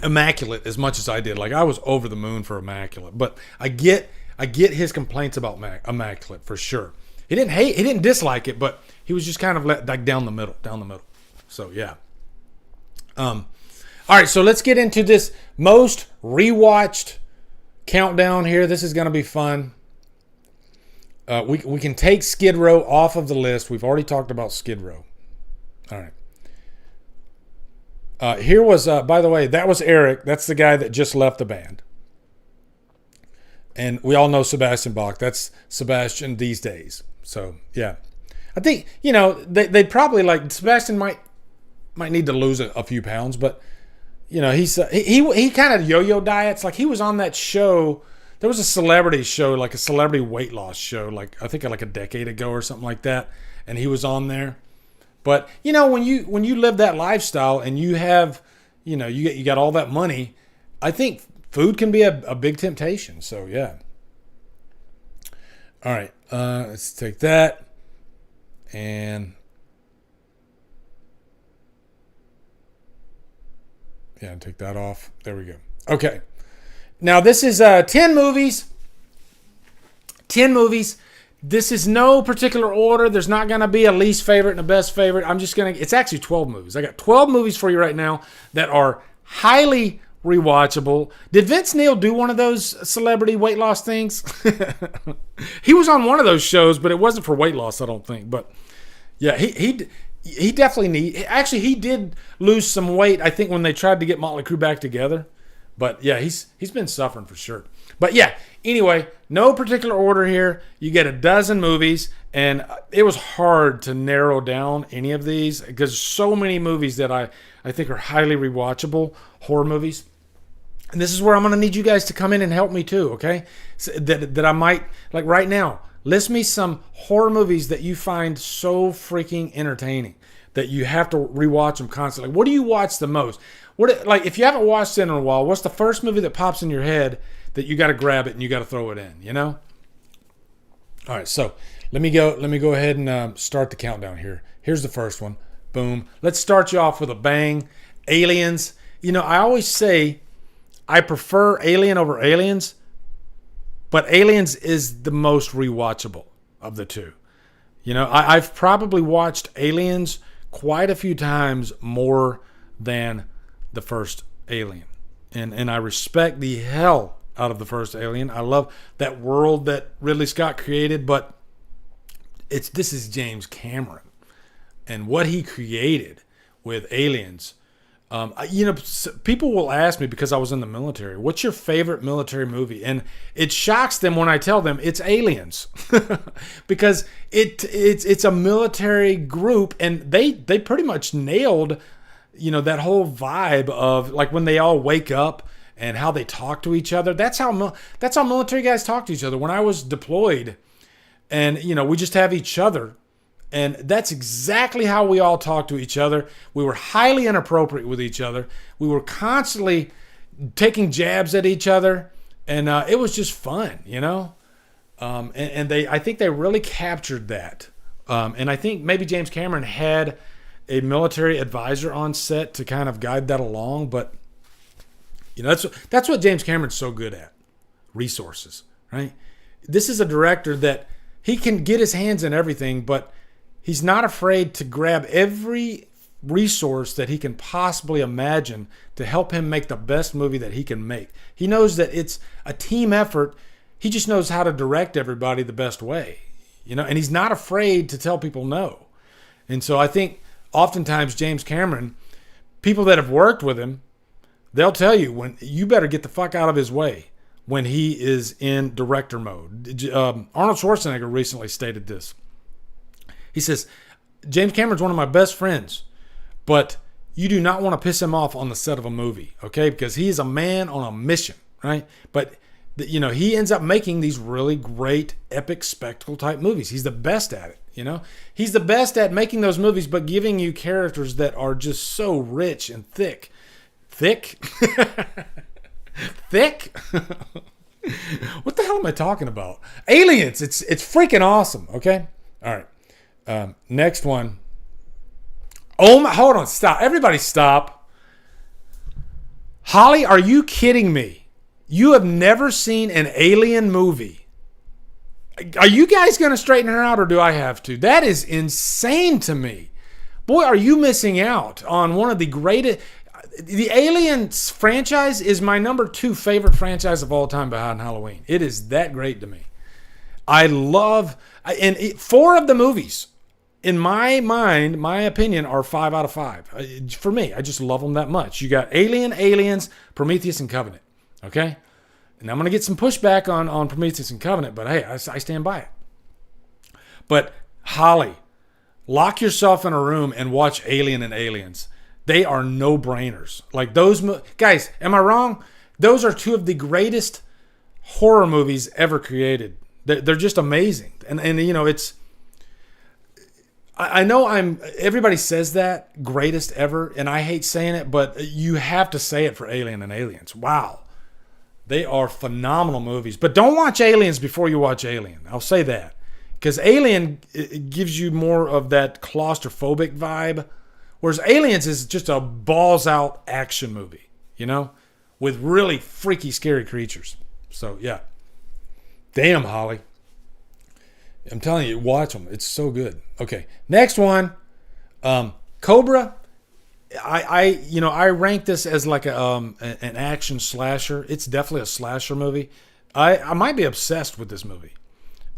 Immaculate as much as I did. Like I was over the moon for Immaculate, but I get his complaints about Immaculate for sure. He didn't dislike it, but he was just kind of like down the middle. So yeah. All right, so let's get into this most rewatched countdown here. This is going to be fun. We can take Skid Row off of the list. We've already talked about Skid Row. All right. Here was, by the way, that was Eric. That's the guy that just left the band. And we all know Sebastian Bach. That's Sebastian these days. So, yeah. I think, they'd probably Sebastian might need to lose a few pounds, but he's he kind of yo-yo diets. Like he was on that show. There was a celebrity show, like a celebrity weight loss show, like I think like a decade ago or something like that, and he was on there. But when you live that lifestyle and you have, you got all that money, I think food can be a big temptation. So yeah. All right, let's take that and. Yeah, take that off. There we go. Okay. Now, this is 10 movies. 10 movies. This is no particular order. There's not going to be a least favorite and a best favorite. It's actually 12 movies. I got 12 movies for you right now that are highly rewatchable. Did Vince Neil do one of those celebrity weight loss things? He was on one of those shows, but it wasn't for weight loss, I don't think. But yeah, he definitely he did lose some weight, I think, when they tried to get Motley Crue back together. But yeah, he's been suffering for sure. But yeah, anyway, no particular order here. You get a dozen movies, and it was hard to narrow down any of these because so many movies that I think are highly rewatchable horror movies. And this is where I'm going to need you guys to come in and help me too, okay? So that I might, like right now, list me some horror movies that you find so freaking entertaining that you have to rewatch them constantly. What do you watch the most? If you haven't watched it in a while, what's the first movie that pops in your head that you got to grab it and you got to throw it in? All right, so let me go ahead and start the countdown here. Here's the first one. Boom. Let's start you off with a bang. Aliens. I always say I prefer Alien over Aliens, but Aliens is the most rewatchable of the two. I've probably watched Aliens quite a few times more than the first Alien. And I respect the hell out of the first Alien. I love that world that Ridley Scott created, but this is James Cameron. And what he created with Aliens. People will ask me, because I was in the military, what's your favorite military movie? And it shocks them when I tell them it's Aliens. Because it's a military group, and they pretty much nailed, that whole vibe of like when they all wake up and how they talk to each other. That's how military guys talk to each other. When I was deployed, and we just have each other. And that's exactly how we all talk to each other. We were highly inappropriate with each other. We were constantly taking jabs at each other. And it was just fun, I think they really captured that. And I think maybe James Cameron had a military advisor on set to kind of guide that along. But You know, that's what James Cameron's so good at. Resources, right? This is a director that he can get his hands in everything, but he's not afraid to grab every resource that he can possibly imagine to help him make the best movie that he can make. He knows that it's a team effort. He just knows how to direct everybody the best way, you know, and he's not afraid to tell people no. And so I think oftentimes James Cameron, people that have worked with him, they'll tell you when you better get the fuck out of his way when he is in director mode. Arnold Schwarzenegger recently stated this. He says, James Cameron's one of my best friends, but you do not want to piss him off on the set of a movie, okay? Because he is a man on a mission, right? But, you know, he ends up making these really great, epic spectacle type movies. He's the best at it, you know? He's the best at making those movies, but giving you characters that are just so rich and thick. Thick? Thick? What the hell am I talking about? Aliens. It's freaking awesome, okay? All right. Next one. Oh my, hold on, stop. Everybody stop. Holly, are you kidding me? You have never seen an alien movie. Are you guys going to straighten her out or do I have to? That is insane to me. Boy, are you missing out on one of the greatest. The Aliens franchise is my number 2 favorite franchise of all time behind Halloween. It is that great to me. I love, and 4 of the movies, in my mind, my opinion, are 5 out of 5. For me, I just love them that much. You got Alien, Aliens, Prometheus, and Covenant. Okay? And I'm going to get some pushback on Prometheus and Covenant, but hey, I stand by it. But Holly, lock yourself in a room and watch Alien and Aliens. They are no-brainers. Like those guys, am I wrong? Those are 2 of the greatest horror movies ever created. They're just amazing. And you know, it's, I know everybody says that, greatest ever, and I hate saying it, but you have to say it for Alien and Aliens. Wow. They are phenomenal movies. But don't watch Aliens before you watch Alien. I'll say that. Because Alien, it gives you more of that claustrophobic vibe, whereas Aliens is just a balls-out action movie, you know, with really freaky, scary creatures. So, yeah. Damn, Holly. I'm telling you, watch them. It's so good. Okay, next one, Cobra. I rank this as like an action slasher. It's definitely a slasher movie. I might be obsessed with this movie.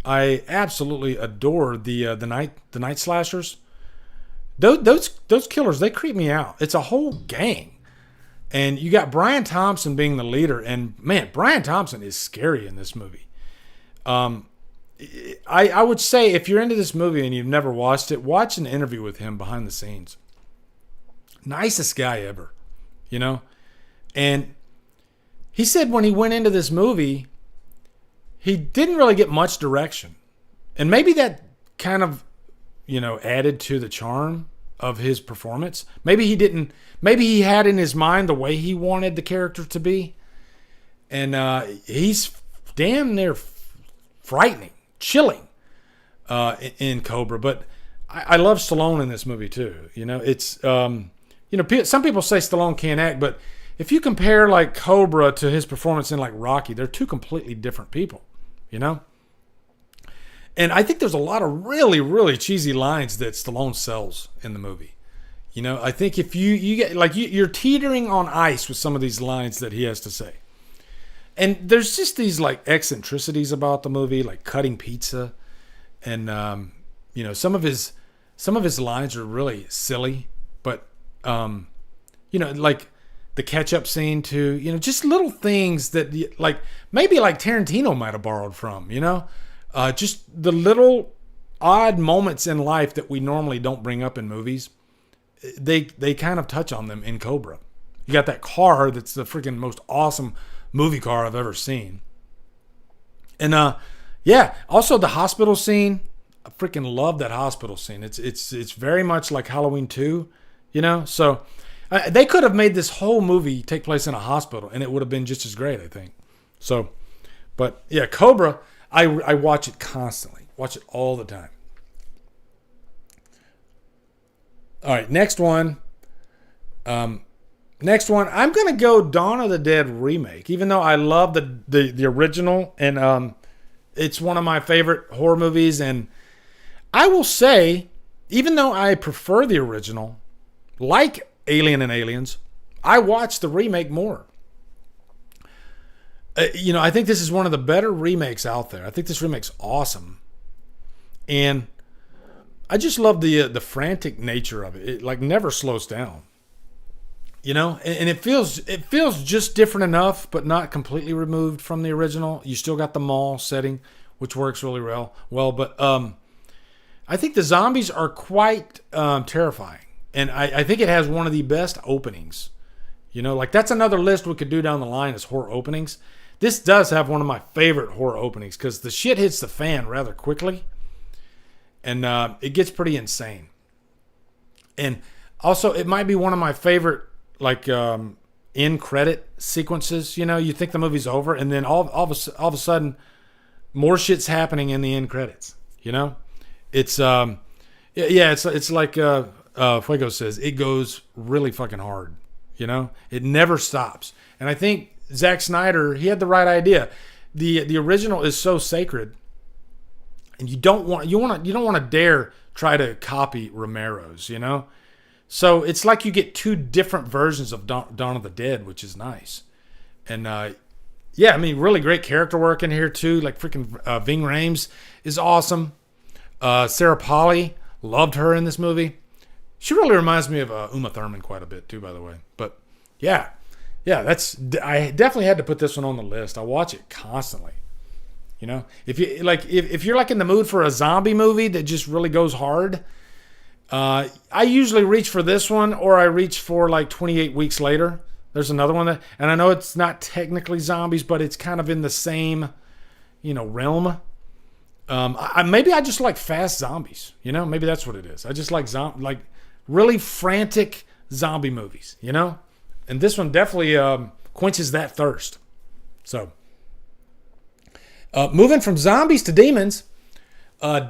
I absolutely adore the night slashers. Those killers, they creep me out. It's a whole gang, and you got Brian Thompson being the leader. And man, Brian Thompson is scary in this movie. I would say if you're into this movie and you've never watched it, watch an interview with him behind the scenes. Nicest guy ever, you know? And he said when he went into this movie, he didn't really get much direction. And maybe that kind of, you know, added to the charm of his performance. Maybe he had in his mind the way he wanted the character to be. And he's damn near frightening, chilling in Cobra. But I love Stallone in this movie too. You know, it's, you know, some people say Stallone can't act, but if you compare like Cobra to his performance in like Rocky, they're 2 completely different people, you know? And I think there's a lot of really, really cheesy lines that Stallone sells in the movie. You know, I think if you get like you're teetering on ice with some of these lines that he has to say. And there's just these like eccentricities about the movie, like cutting pizza, and you know, some of his lines are really silly, but you know, like the ketchup scene too. You know, just little things that like maybe like Tarantino might have borrowed from. You know, just the little odd moments in life that we normally don't bring up in movies. They kind of touch on them in Cobra. You got that car that's the freaking most awesome movie car I've ever seen. And yeah, also the hospital scene. I freaking love that hospital scene. It's very much like Halloween 2, you know? So they could have made this whole movie take place in a hospital and it would have been just as great, I think. So, but yeah, Cobra, I watch it constantly. Watch it all the time. All right, next one. Next one, I'm gonna go Dawn of the Dead remake. Even though I love the original, and it's one of my favorite horror movies, and I will say, even though I prefer the original, like Alien and Aliens, I watch the remake more. I think this is one of the better remakes out there. I think this remake's awesome, and I just love the frantic nature of it. It like never slows down, and it feels just different enough, but not completely removed from the original. You still got the mall setting, which works really well. But I think the zombies are quite terrifying, and I think it has one of the best openings. Like that's another list we could do down the line as horror openings. This does have one of my favorite horror openings because the shit hits the fan rather quickly, and it gets pretty insane. And also, it might be one of my favorite like end credit sequences. You think the movie's over, and then all of a sudden, more shit's happening in the end credits. It's it's like Fuego says, it goes really fucking hard. It never stops, and I think Zack Snyder, he had the right idea. The original is so sacred, and you don't want to dare try to copy Romero's. So it's like you get two different versions of Dawn of the Dead, which is nice. And really great character work in here too. Like freaking Ving Rhames is awesome. Sarah Polley, loved her in this movie. She really reminds me of Uma Thurman quite a bit too, by the way. But yeah, I definitely had to put this one on the list. I watch it constantly. If you're like in the mood for a zombie movie that just really goes hard, I usually reach for this one, or I reach for like 28 Weeks Later. There's another one and I know it's not technically zombies, but it's kind of in the same, realm. Maybe I just like fast zombies. Maybe that's what it is. I just like really frantic zombie movies. And this one definitely quenches that thirst. So, moving from zombies to demons,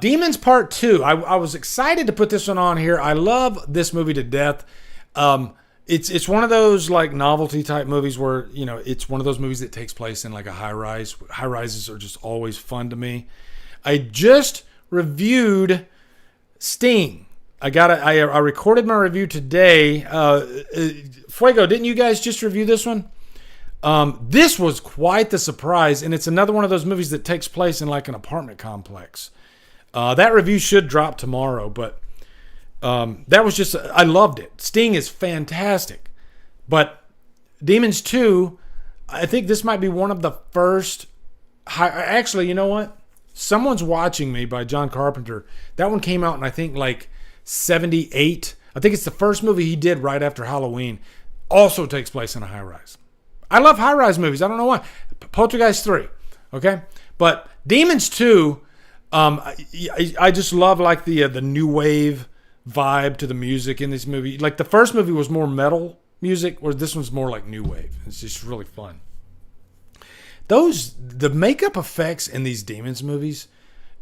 Demons Part 2. I was excited to put this one on here. I love this movie to death. It's one of those like novelty type movies where, it's one of those movies that takes place in like a high rise. High rises are just always fun to me. I just reviewed Sting. I recorded my review today. Fuego, didn't you guys just review this one? This was quite the surprise, and it's another one of those movies that takes place in like an apartment complex. That review should drop tomorrow, but that was just, I loved it. Sting is fantastic. But Demons 2, I think this might be one of the first, actually, you know what? Someone's Watching Me by John Carpenter. That one came out in, I think, like 78. I think it's the first movie he did right after Halloween. Also takes place in a high rise. I love high rise movies. I don't know why. Poltergeist 3. Okay? But Demons 2, I just love like the new wave vibe to the music in this movie. Like the first movie was more metal music, whereas this one's more like new wave. It's just really fun. The makeup effects in these Demons movies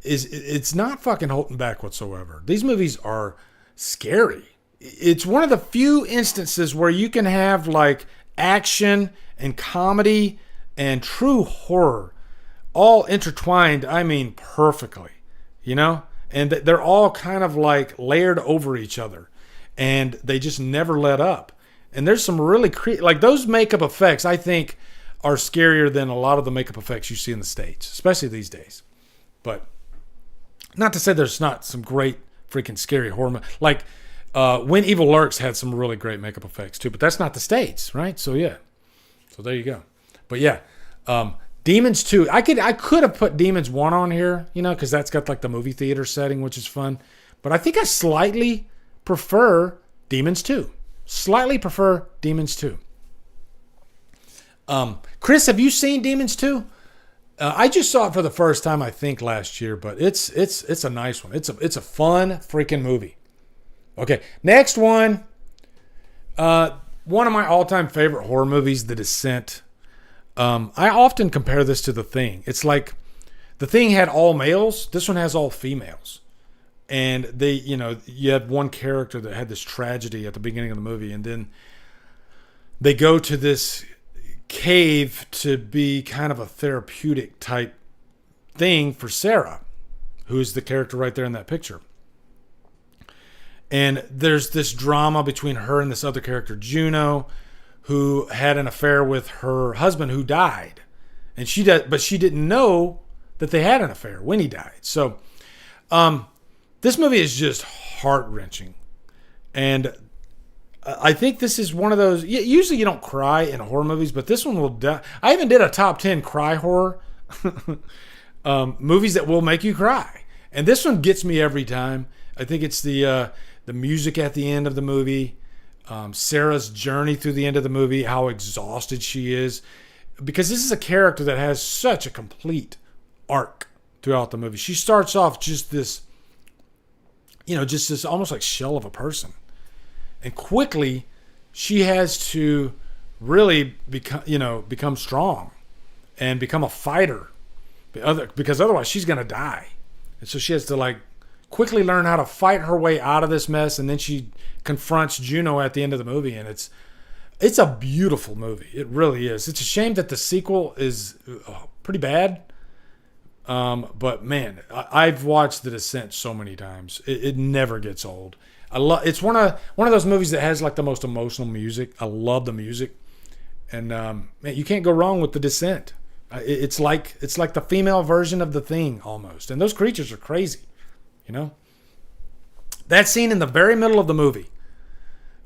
it's not fucking holding back whatsoever. These movies are scary. It's one of the few instances where you can have like action and comedy and true horror all intertwined, perfectly, and they're all kind of like layered over each other, and they just never let up. And there's some really like those makeup effects, I think, are scarier than a lot of the makeup effects you see in the States, especially these days. But not to say there's not some great freaking scary horror. Like When Evil Lurks had some really great makeup effects too, but that's not the States, right? So yeah. So there you go. But yeah, Demons 2. I could have put Demons 1 on here, because that's got like the movie theater setting, which is fun. But I think I slightly prefer Demons 2. Slightly prefer Demons 2. Chris, have you seen Demons 2? I just saw it for the first time, I think, last year, but it's a nice one. It's a fun freaking movie. Okay, next one. One of my all-time favorite horror movies, The Descent. I often compare this to The Thing. It's like The Thing had all males. This one has all females. And you had one character that had this tragedy at the beginning of the movie, and then they go to this cave to be kind of a therapeutic type thing for Sarah, who's the character right there in that picture. And there's this drama between her and this other character, Juno, who had an affair with her husband who died. And but she didn't know that they had an affair when he died. So this movie is just heart-wrenching. And I think this is one of those, usually you don't cry in horror movies, but this one will, I even did a top 10 cry horror movies that will make you cry. And this one gets me every time. I think it's the music at the end of the movie, Sarah's journey through the end of the movie, how exhausted she is. Because this is a character that has such a complete arc throughout the movie. She starts off just this, just this almost like shell of a person. And quickly, she has to really become strong and become a fighter, because otherwise she's going to die. And so she has to quickly learn how to fight her way out of this mess. And then she confronts Juno at the end of the movie, and it's a beautiful movie. It really is. It's a shame that the sequel is pretty bad. But man, I've watched The Descent so many times. It never gets old. It's one of those movies that has the most emotional music. I love the music, and man, you can't go wrong with The Descent. It's like the female version of The Thing almost, and those creatures are crazy. That scene in the very middle of the movie,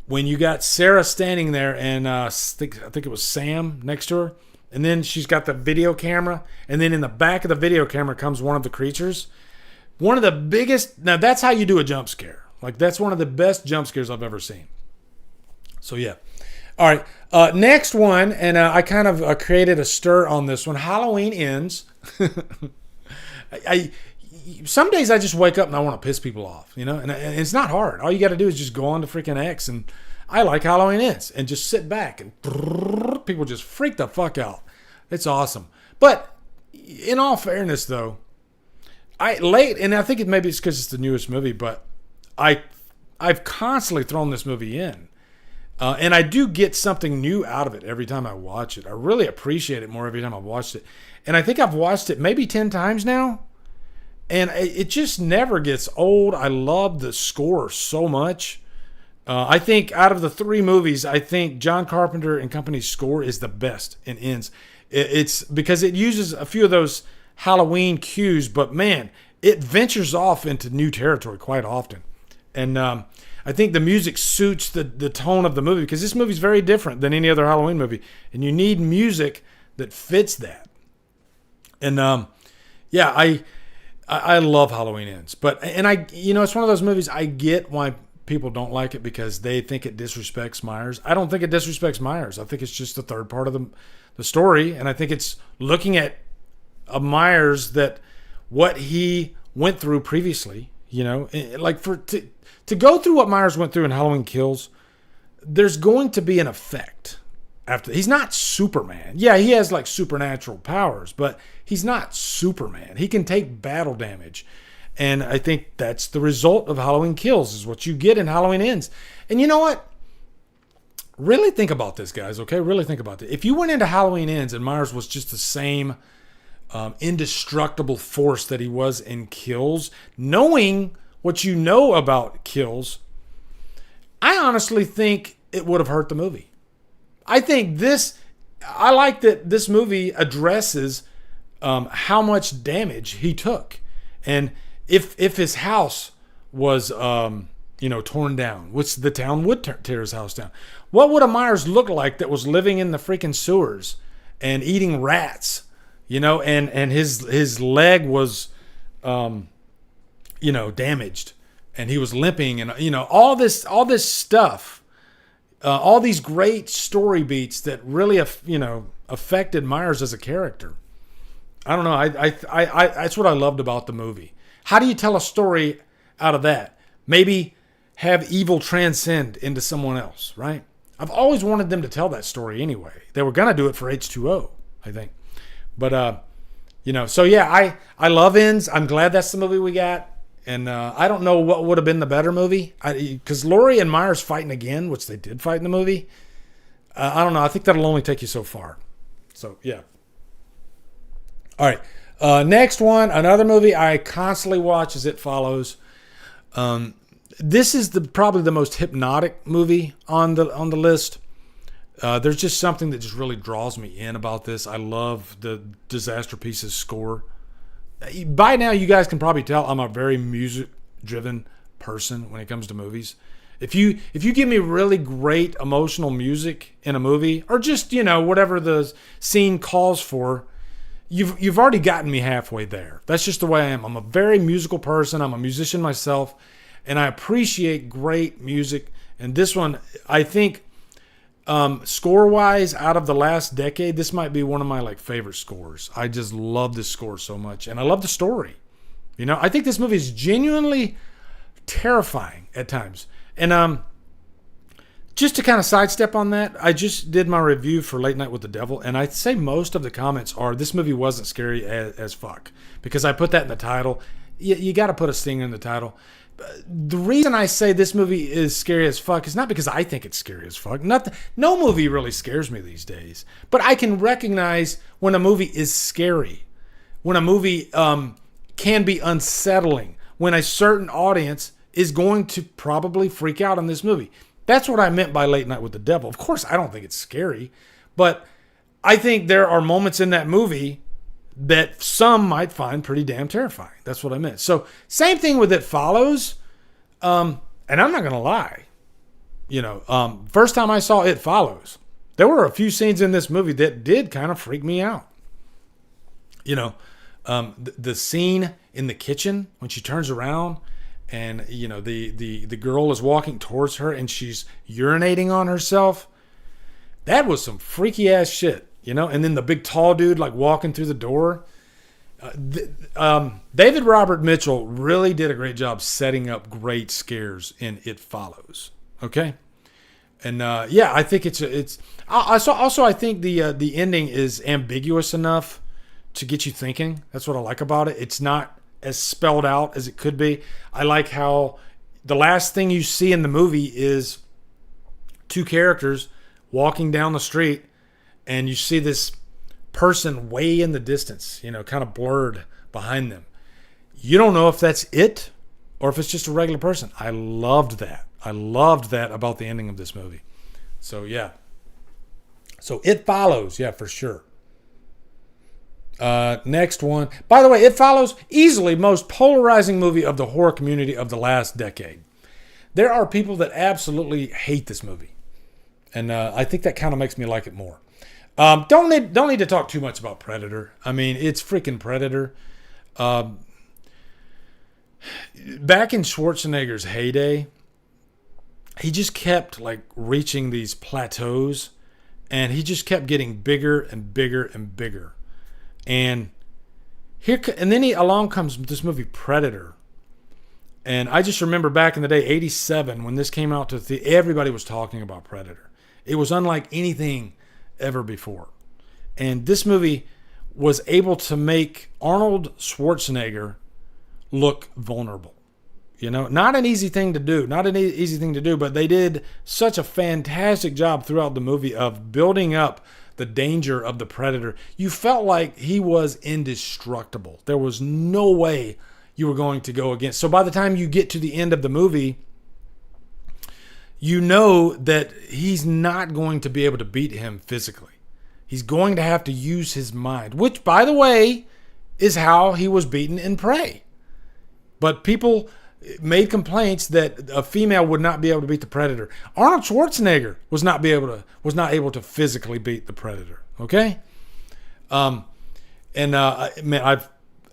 when you got Sarah standing there, and I think it was Sam next to her, and then she's got the video camera, and then in the back of the video camera comes one of the creatures. One of the biggest. Now that's how you do a jump scare. That's one of the best jump scares I've ever seen. So, yeah. All right. Next one, and I kind of created a stir on this one. Halloween Ends. Some days I just wake up and I want to piss people off, and it's not hard. All you got to do is just go on to freaking X, and I like Halloween Ends, and just sit back, and people just freak the fuck out. It's awesome. But in all fairness, though, and I think maybe it's because it's the newest movie, but I've constantly thrown this movie in. And I do get something new out of it every time I watch it. I really appreciate it more every time I've watched it. And I think I've watched it maybe 10 times now. And it just never gets old. I love the score so much. I think out of the 3 movies, I think John Carpenter and Company's score is the best in Ends. It's because it uses a few of those Halloween cues, but man, it ventures off into new territory quite often. And I think the music suits the tone of the movie, because this movie is very different than any other Halloween movie. And you need music that fits that. And I love Halloween Ends. It's one of those movies, I get why people don't like it, because they think it disrespects Myers. I don't think it disrespects Myers. I think it's just the third part of the story. And I think it's looking at a Myers, that what he went through previously, to go through what Myers went through in Halloween Kills, there's going to be an effect after. He's not Superman. Yeah, he has supernatural powers, but he's not Superman. He can take battle damage. And I think that's the result of Halloween Kills, is what you get in Halloween Ends. And you know what? Really think about this, guys, okay? Really think about it. If you went into Halloween Ends and Myers was just the same indestructible force that he was in Kills, knowing what you know about Kills, I honestly think it would have hurt the movie. I like that this movie addresses how much damage he took. And if his house was, torn down, which the town would tear his house down, what would a Myers look like that was living in the freaking sewers and eating rats, and his leg was, damaged, and he was limping, and all this stuff, all these great story beats that really affected Myers as a character. I don't know. I that's what I loved about the movie. How do you tell a story out of that? Maybe have evil transcend into someone else, right? I've always wanted them to tell that story anyway. They were gonna do it for H2O, I think, but so yeah, I love Ends. I'm glad that's the movie we got. And I don't know what would have been the better movie, because Laurie and Myers fighting again, which they did fight in the movie. I don't know. I think that'll only take you so far. So, yeah. All right. Next one, another movie I constantly watch is It Follows. This is probably the most hypnotic movie on the list. There's just something that just really draws me in about this. I love the Disaster Pieces score. By now, you guys can probably tell I'm a very music-driven person when it comes to movies. If you give me really great emotional music in a movie, or just, whatever the scene calls for, you've already gotten me halfway there. That's just the way I am. I'm a very musical person. I'm a musician myself, and I appreciate great music. And this one, I think, score-wise, out of the last decade, this might be one of my favorite scores. I just love this score so much, and I love the story. I think this movie is genuinely terrifying at times. And just to kind of sidestep on that, I just did my review for Late Night with the Devil, and I'd say most of the comments are this movie wasn't scary as fuck, because I put that in the title. You got to put a stinger in the title. The reason I say this movie is scary as fuck is not because I think it's scary as fuck. No movie really scares me these days. But I can recognize when a movie is scary, when a movie can be unsettling, when a certain audience is going to probably freak out on this movie. That's what I meant by Late Night with the Devil. Of course, I don't think it's scary, but I think there are moments in that movie that some might find pretty damn terrifying. That's what I meant. So, same thing with It Follows. And I'm not going to lie. First time I saw It Follows, there were a few scenes in this movie that did kind of freak me out. The scene in the kitchen when she turns around and, the girl is walking towards her and she's urinating on herself. That was some freaky ass shit. And then the big tall dude walking through the door. David Robert Mitchell really did a great job setting up great scares in It Follows. Okay, and I think it's. Also, I think the ending is ambiguous enough to get you thinking. That's what I like about it. It's not as spelled out as it could be. I like how the last thing you see in the movie is two characters walking down the street. And you see this person way in the distance, kind of blurred behind them. You don't know if that's it or if it's just a regular person. I loved that. I loved that about the ending of this movie. So, yeah. So, It Follows. Yeah, for sure. Next one. By the way, It Follows, easily most polarizing movie of the horror community of the last decade. There are people that absolutely hate this movie. And I think that kind of makes me like it more. Don't need to talk too much about Predator. I mean, it's freaking Predator. Back in Schwarzenegger's heyday, he just kept reaching these plateaus, and he just kept getting bigger and bigger and bigger. And then along comes this movie Predator. And I just remember back in the day, 1987, when this came out everybody was talking about Predator. It was unlike anything ever before. And this movie was able to make Arnold Schwarzenegger look vulnerable. Not an easy thing to do. But they did such a fantastic job throughout the movie of building up the danger of the Predator. You felt like he was indestructible. There was no way you were going to go against. So by the time you get to the end of the movie, you know that he's not going to be able to beat him physically. He's going to have to use his mind, which, by the way, is how he was beaten in Prey. But people made complaints that a female would not be able to beat the Predator. Arnold Schwarzenegger was not able to physically beat the Predator. Okay, out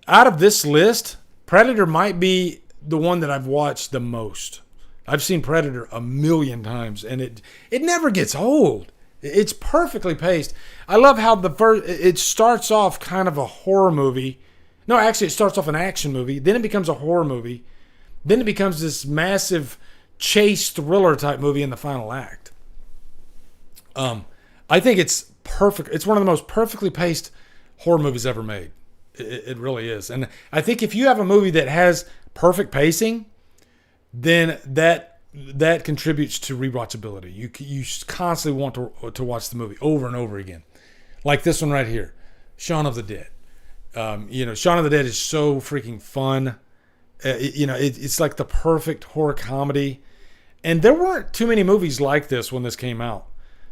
of this list, Predator might be the one that I've watched the most. I've seen Predator 1,000,000 times, and it never gets old. It's perfectly paced. I love how it starts off kind of a horror movie. No, actually, it starts off an action movie. Then it becomes a horror movie. Then it becomes this massive chase thriller type movie in the final act. I think it's perfect. It's one of the most perfectly paced horror movies ever made. It really is. And I think if you have a movie that has perfect pacing, then that that contributes to rewatchability. You constantly want to watch the movie over and over again. Like this one right here, Shaun of the Dead. Shaun of the Dead is so freaking fun. It's like the perfect horror comedy. And there weren't too many movies like this when this came out.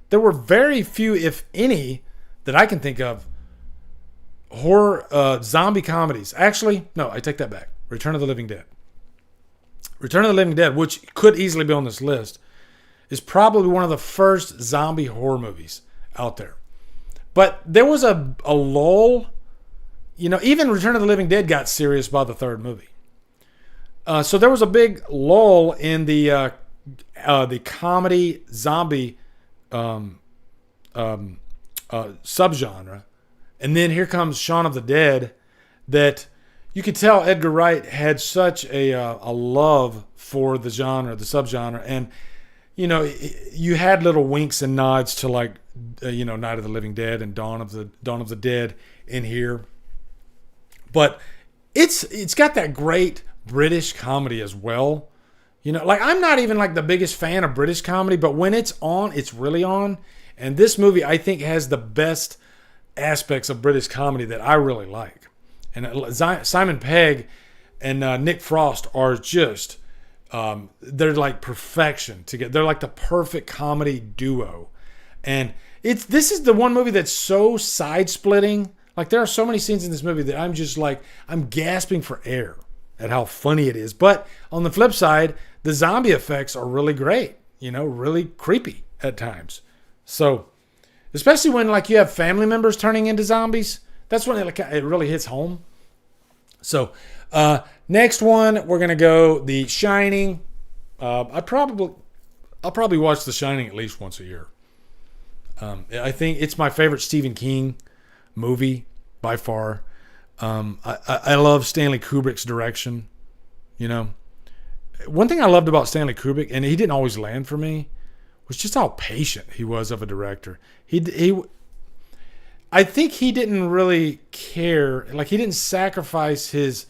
There were very few, if any, that I can think of, horror zombie comedies. Actually, no, I take that back. Return of the Living Dead. Return of the Living Dead, which could easily be on this list, is probably one of the first zombie horror movies out there. But there was a lull. Even Return of the Living Dead got serious by the third movie. So there was a big lull in the comedy zombie subgenre. And then here comes Shaun of the Dead, that you could tell Edgar Wright had such a love for the genre, the subgenre. And, you had little winks and nods to Night of the Living Dead and Dawn of the Dead in here. But it's got that great British comedy as well. I'm not even like the biggest fan of British comedy, but when it's on, it's really on. And this movie, I think, has the best aspects of British comedy that I really like. And Simon Pegg and Nick Frost are just, they're like perfection together. They're like the perfect comedy duo. And this is the one movie that's so side-splitting. Like, there are so many scenes in this movie that I'm just like, I'm gasping for air at how funny it is. But on the flip side, the zombie effects are really great, really creepy at times. So, especially when you have family members turning into zombies, that's when it really hits home. So, next one, we're going to go The Shining. I'll probably watch The Shining at least once a year. I think it's my favorite Stephen King movie by far. I love Stanley Kubrick's direction. One thing I loved about Stanley Kubrick, and he didn't always land for me, was just how patient he was of a director. I think he didn't really care. He didn't sacrifice his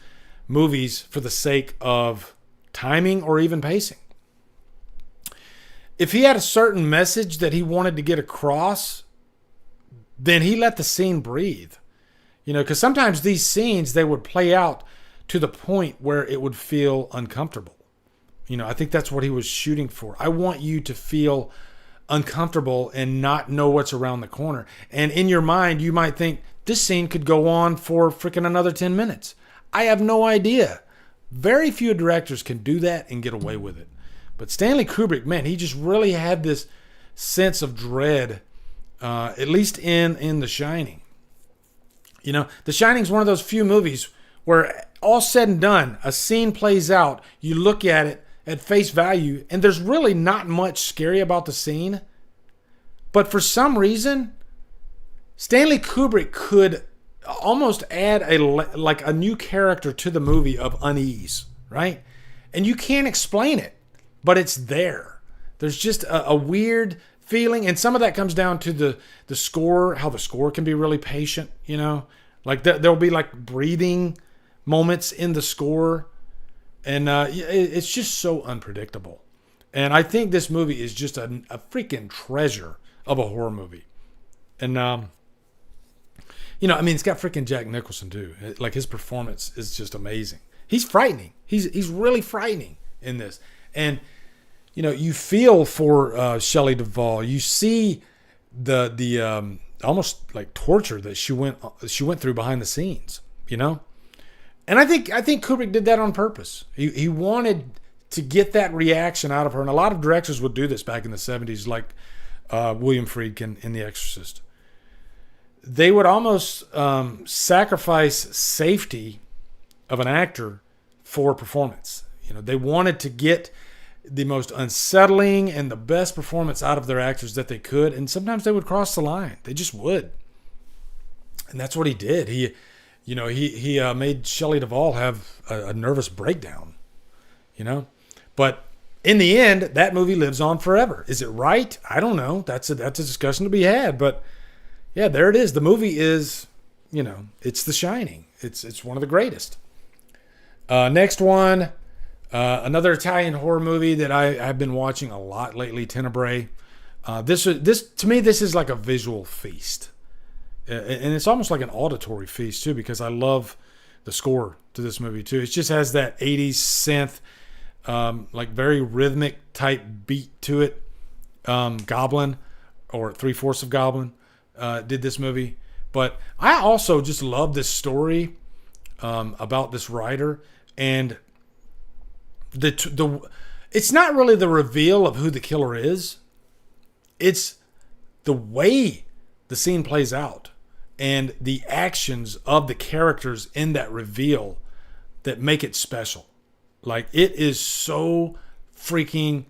movies for the sake of timing or even pacing. If he had a certain message that he wanted to get across, then he let the scene breathe. Because sometimes these scenes, they would play out to the point where it would feel uncomfortable. I think that's what he was shooting for. I want you to feel uncomfortable and not know what's around the corner. And in your mind, you might think, this scene could go on for freaking another 10 minutes. I have no idea. Very few directors can do that and get away with it. But Stanley Kubrick, man, he just really had this sense of dread, at least in The Shining. The Shining is one of those few movies where, all said and done, a scene plays out, you look at it at face value, and there's really not much scary about the scene. But for some reason, Stanley Kubrick could almost add a new character to the movie of unease, right? And you can't explain it, but it's there. There's just a weird feeling, and some of that comes down to the score, how the score can be really patient, there'll be breathing moments in the score, and it's just so unpredictable. And I think this movie is just a freaking treasure of a horror movie. And it's got freaking Jack Nicholson too. His performance is just amazing. He's frightening. He's really frightening in this. And you feel for Shelley Duvall. You see the almost torture that she went through behind the scenes. And I think Kubrick did that on purpose. He wanted to get that reaction out of her. And a lot of directors would do this back in the 70s, like William Friedkin in The Exorcist. They would almost sacrifice safety of an actor for performance. They wanted to get the most unsettling and the best performance out of their actors that they could. And sometimes they would cross the line. They just would. And that's what he did. He made Shelley Duvall have a nervous breakdown, But in the end, that movie lives on forever. Is it right? I don't know. That's a discussion to be had. But yeah, there it is. The movie is, it's The Shining. It's one of the greatest. Next one, Another Italian horror movie that I've been watching a lot lately, Tenebrae. This to me, this is like a visual feast, and it's almost like an auditory feast too, because I love the score to this movie too. It just has that 80s synth, like very rhythmic type beat to it. Goblin, or 3/4 of Goblin, did this movie. But I also just love this story about this writer, and it's not really the reveal of who the killer is. It's the way the scene plays out and the actions of the characters in that reveal that make it special. Like, it is so freaking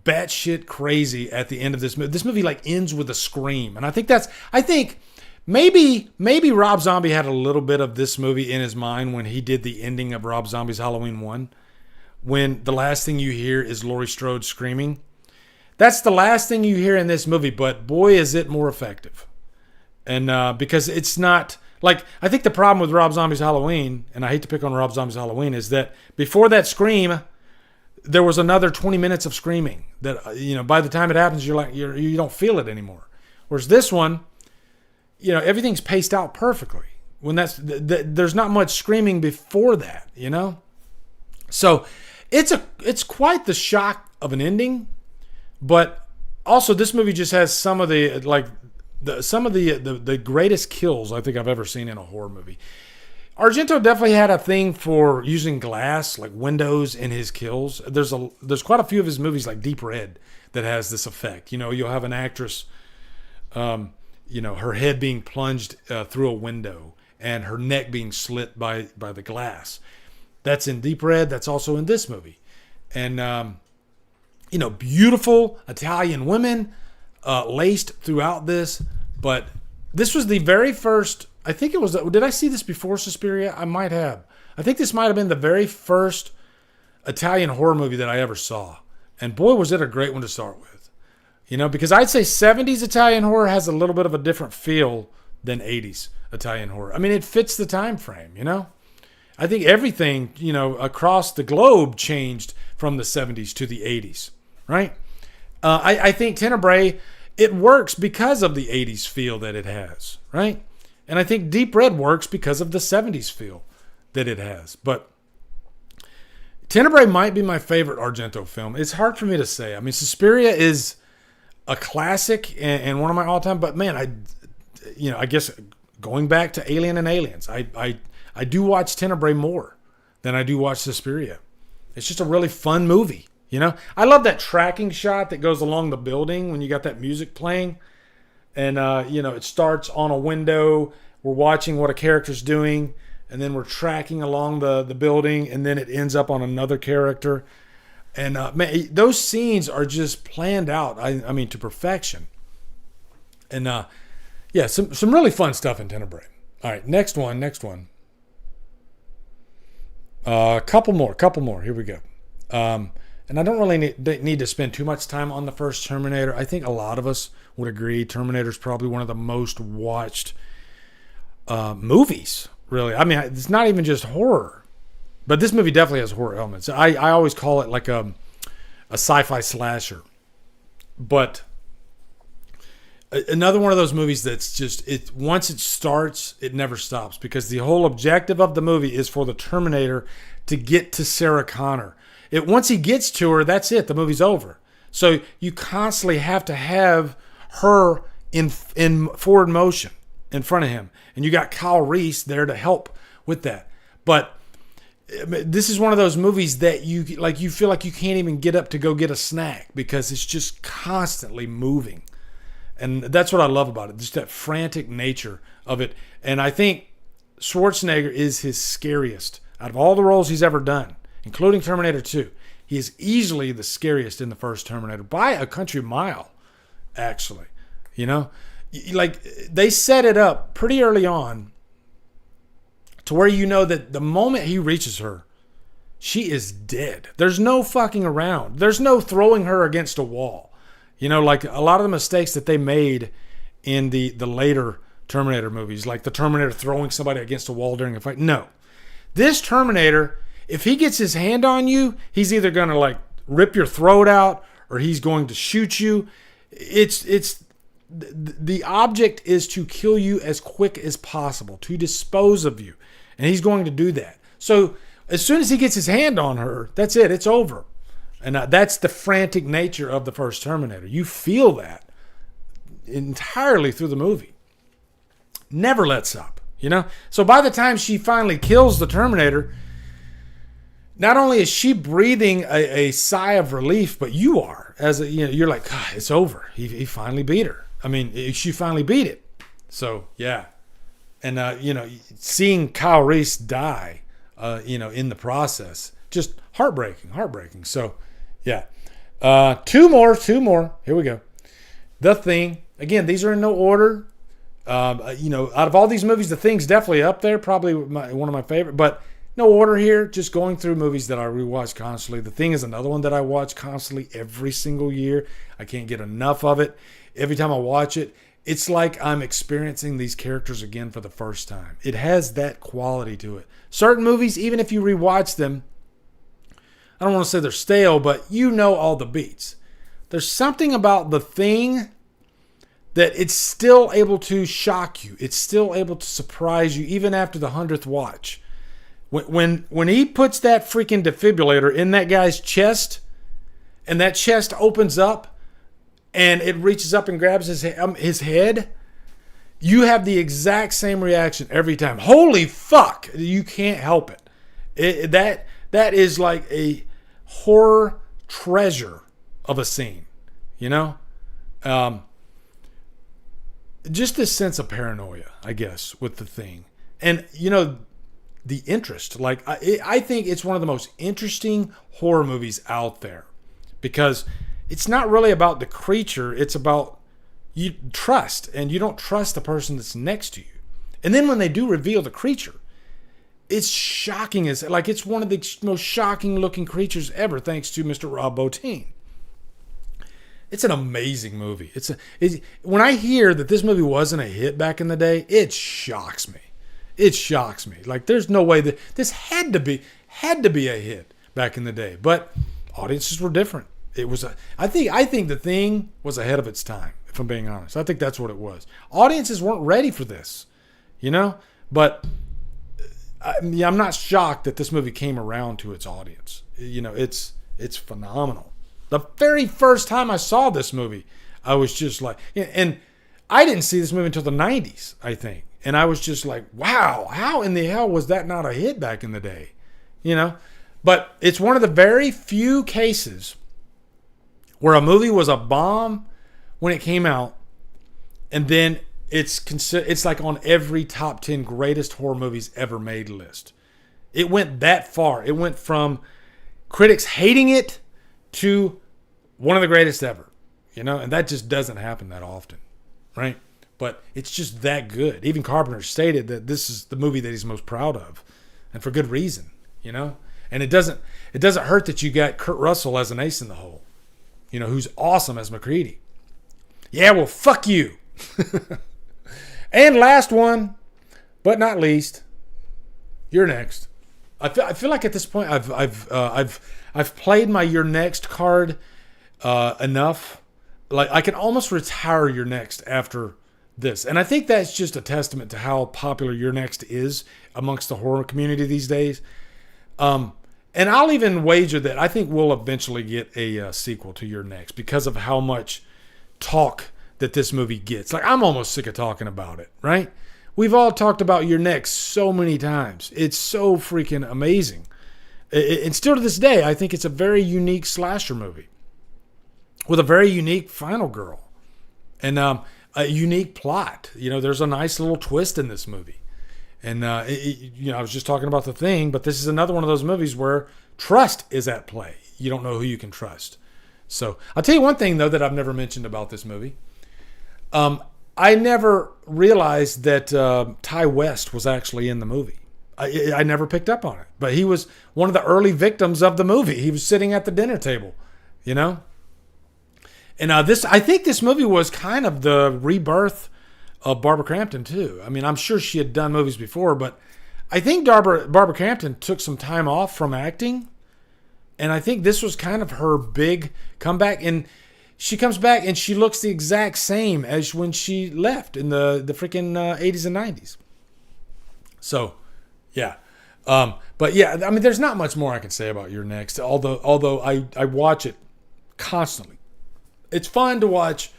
batshit crazy at the end of this movie. This movie like ends with a scream, and I think maybe Rob Zombie had a little bit of this movie in his mind when he did the ending of Rob Zombie's Halloween 1, when the last thing you hear is Laurie Strode screaming. That's the last thing you hear in this movie, but boy, is it more effective. And because it's not like, I think the problem with Rob Zombie's Halloween, and I hate to pick on Rob Zombie's Halloween, is that before that scream, there was another 20 minutes of screaming that, by the time it happens, you don't feel it anymore. Whereas this one, everything's paced out perfectly. When there's not much screaming before that, So it's quite the shock of an ending, but also this movie just has some of the greatest kills I think I've ever seen in a horror movie. Argento definitely had a thing for using glass, like windows, in his kills. There's quite a few of his movies, like Deep Red, that has this effect. You'll have an actress, her head being plunged through a window and her neck being slit by the glass. That's in Deep Red. That's also in this movie. And, beautiful Italian women laced throughout this. But this was the very first, I think it was, did I see this before Suspiria? I might have. I think this might have been the very first Italian horror movie that I ever saw. And boy, was it a great one to start with. Because I'd say 70s Italian horror has a little bit of a different feel than 80s Italian horror. I mean, it fits the time frame, I think everything, across the globe changed from the 70s to the 80s, right? I think Tenebrae, it works because of the 80s feel that it has, right? And I think Deep Red works because of the 70s feel that it has. But Tenebrae might be my favorite Argento film. It's hard for me to say. I mean, Suspiria is a classic and one of my all-time, but man, I guess going back to Alien and Aliens, I do watch Tenebrae more than I do watch Suspiria. It's just a really fun movie, I love that tracking shot that goes along the building when you got that music playing. And, it starts on a window. We're watching what a character's doing. And then we're tracking along the building. And then it ends up on another character. And, man, those scenes are just planned out, I mean, to perfection. And, some really fun stuff in Tenebrae. All right, next one. Couple more. Here we go. And I don't really need to spend too much time on the first Terminator. I think a lot of us would agree Terminator is probably one of the most watched movies, really. I mean, it's not even just horror, but this movie definitely has horror elements. I always call it like a sci-fi slasher. But another one of those movies that's just, once it starts, it never stops, because the whole objective of the movie is for the Terminator to get to Sarah Connor. Once he gets to her, that's it. The movie's over. So you constantly have to have her in forward motion in front of him. And you got Kyle Reese there to help with that. But this is one of those movies that you feel like you can't even get up to go get a snack, because it's just constantly moving. And that's what I love about it, just that frantic nature of it. And I think Schwarzenegger is his scariest out of all the roles he's ever done, including Terminator 2. He is easily the scariest in the first Terminator by a country mile, actually. Like, they set it up pretty early on to where that the moment he reaches her, she is dead. There's no fucking around. There's no throwing her against a wall. Like a lot of the mistakes that they made in the later Terminator movies, like the Terminator throwing somebody against a wall during a fight. No. This Terminator if he gets his hand on you, he's either going to like rip your throat out or he's going to shoot you. The object is to kill you as quick as possible, to dispose of you. And he's going to do that. So as soon as he gets his hand on her, that's it. It's over. And that's the frantic nature of the first Terminator. You feel that entirely through the movie. Never lets up, you know? So by the time she finally kills the Terminator, not only is she breathing a sigh of relief, but you are. You're like, God, it's over. He finally beat her. I mean, she finally beat it. So, yeah. And, seeing Kyle Reese die, in the process, just heartbreaking. So, yeah. Two more. Here we go. The Thing. Again, these are in no order. Out of all these movies, The Thing's definitely up there. Probably one of my favorite. But no order here. Just going through movies that I rewatch constantly. The Thing is another one that I watch constantly every single year. I can't get enough of it. Every time I watch it, it's like I'm experiencing these characters again for the first time. It has that quality to it. Certain movies, even if you rewatch them, I don't want to say they're stale, but you know all the beats. There's something about The Thing that it's still able to shock you. It's still able to surprise you even after the 100th watch. When he puts that freaking defibrillator in that guy's chest and that chest opens up and it reaches up and grabs his head, you have the exact same reaction every time. Holy fuck! You can't help it. That is like a horror treasure of a scene, you know? Just this sense of paranoia, I guess, with The Thing. And, the interest. Like, I think it's one of the most interesting horror movies out there. Because it's not really about the creature. It's about you trust. And you don't trust the person that's next to you. And then when they do reveal the creature, it's shocking. It's one of the most shocking looking creatures ever, thanks to Mr. Rob Bottin. It's an amazing movie. When I hear that this movie wasn't a hit back in the day, it shocks me. Like, there's no way that this had to be a hit back in the day. But audiences were different. I think The Thing was ahead of its time, if I'm being honest. I think that's what it was. Audiences weren't ready for this, But I'm not shocked that this movie came around to its audience. It's phenomenal. The very first time I saw this movie, I was just like, and I didn't see this movie until the 90s, I think. And I was just like, wow, how in the hell was that not a hit back in the day? But it's one of the very few cases where a movie was a bomb when it came out, and then it's like on every top 10 greatest horror movies ever made list. It went that far. It went from critics hating it to one of the greatest ever, and that just doesn't happen that often, right? But it's just that good. Even Carpenter stated that this is the movie that he's most proud of, and for good reason, And it doesn't hurt that you got Kurt Russell as an ace in the hole, who's awesome as McCready. Yeah, well, fuck you. And last one, but not least, you're next. I feel like at this point I've played my You're Next card enough. Like, I can almost retire You're Next after this. And I think that's just a testament to how popular You're Next is amongst the horror community these days. And I'll even wager that I think we'll eventually get a sequel to You're Next because of how much talk that this movie gets. Like, I'm almost sick of talking about it, right? We've all talked about You're Next so many times. It's so freaking amazing. And still to this day, I think it's a very unique slasher movie with a very unique final girl and a unique plot. There's a nice little twist in this movie. And, I was just talking about The Thing, but this is another one of those movies where trust is at play. You don't know who you can trust. So I'll tell you one thing, though, that I've never mentioned about this movie. I never realized that Ty West was actually in the movie. I never picked up on it. But he was one of the early victims of the movie. He was sitting at the dinner table, And I think this movie was kind of the rebirth of Barbara Crampton, too. I mean, I'm sure she had done movies before, but I think Barbara Crampton took some time off from acting, and I think this was kind of her big comeback. And she comes back and she looks the exact same as when she left in the freaking 80s and 90s. So, yeah. But yeah, I mean, there's not much more I can say about You're Next. Although I watch it constantly. It's fun to watch.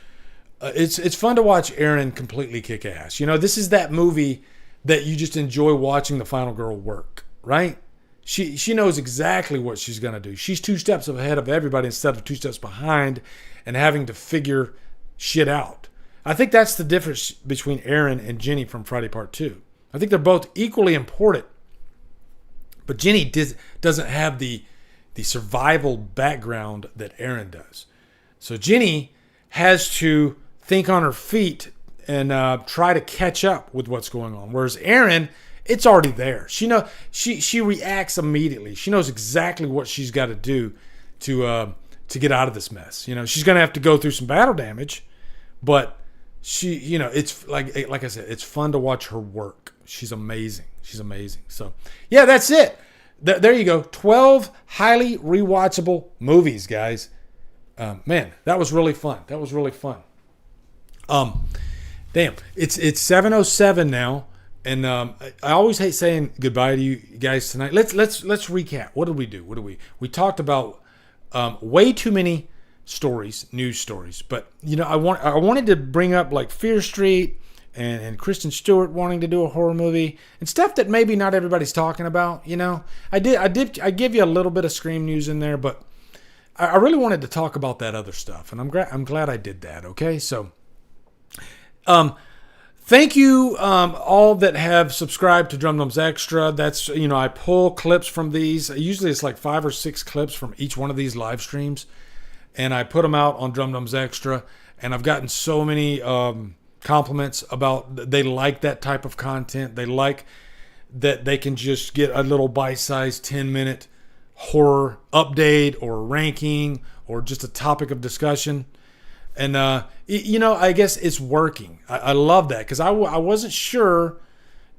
It's fun to watch Erin completely kick ass. You know, this is that movie that you just enjoy watching the final girl work, right? She knows exactly what she's gonna do. She's 2 steps ahead of everybody instead of 2 steps behind, and having to figure shit out. I think that's the difference between Erin and Jenny from Friday Part 2. I think they're both equally important, but Jenny doesn't have the survival background that Erin does. So Jenny has to think on her feet and try to catch up with what's going on. Whereas Erin, it's already there. She reacts immediately. She knows exactly what she's got to do to get out of this mess. You know, she's going to have to go through some battle damage, but it's like I said, it's fun to watch her work. She's amazing. She's amazing. So yeah, that's it. There you go. 12 highly rewatchable movies, guys. Man, that was really fun. Damn, it's 7:07 now, and I always hate saying goodbye to you guys tonight. Let's recap. What did we do? We talked about way too many news stories, but you know, I wanted to bring up like Fear Street and Kristen Stewart wanting to do a horror movie and stuff that maybe not everybody's talking about. You know, I give you a little bit of Scream news in there, but I really wanted to talk about that other stuff, and I'm glad I did that. Okay, so thank you all that have subscribed to Drumdums Xtra. That's, you know, I pull clips from these. Usually it's like 5 or 6 clips from each one of these live streams, and I put them out on Drumdums Xtra, and I've gotten so many compliments about they like that type of content. They like that they can just get a little bite-sized 10-minute horror update or ranking or just a topic of discussion. And, you know, I guess it's working. I love that because I wasn't sure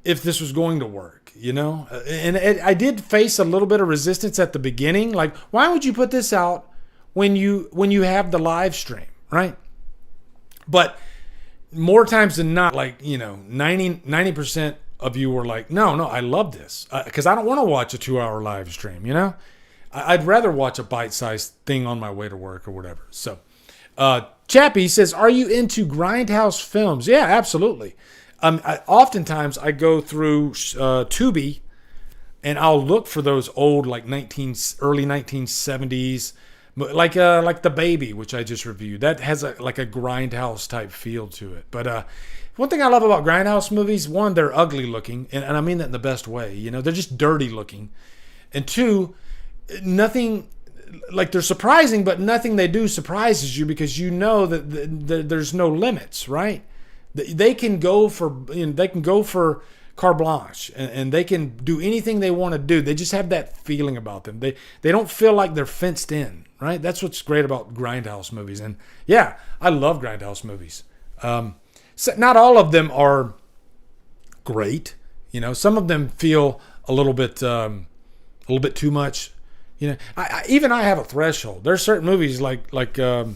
if this was going to work, you know. And I did face a little bit of resistance at the beginning. Like, why would you put this out when you have the live stream, right? But more times than not, like, you know, 90% of you were like, no, I love this. Because I don't want to watch a 2-hour live stream, you know. I'd rather watch a bite-sized thing on my way to work or whatever. So, Chappie says, are you into grindhouse films? Yeah, absolutely. Oftentimes I go through Tubi and I'll look for those old like early 1970s, like The Baby, which I just reviewed. That has like a grindhouse type feel to it. But one thing I love about grindhouse movies, one, they're ugly looking, and I mean that in the best way. You know, they're just dirty looking, and two, nothing. Like, they're surprising, but nothing they do surprises you because you know that there's no limits, right? They can go for carte blanche, and they can do anything they want to do. They just have that feeling about them. They don't feel like they're fenced in, right? That's what's great about grindhouse movies. And yeah, I love grindhouse movies. So not all of them are great. You know, some of them feel a little bit too much. You know, I have a threshold. There's certain movies like that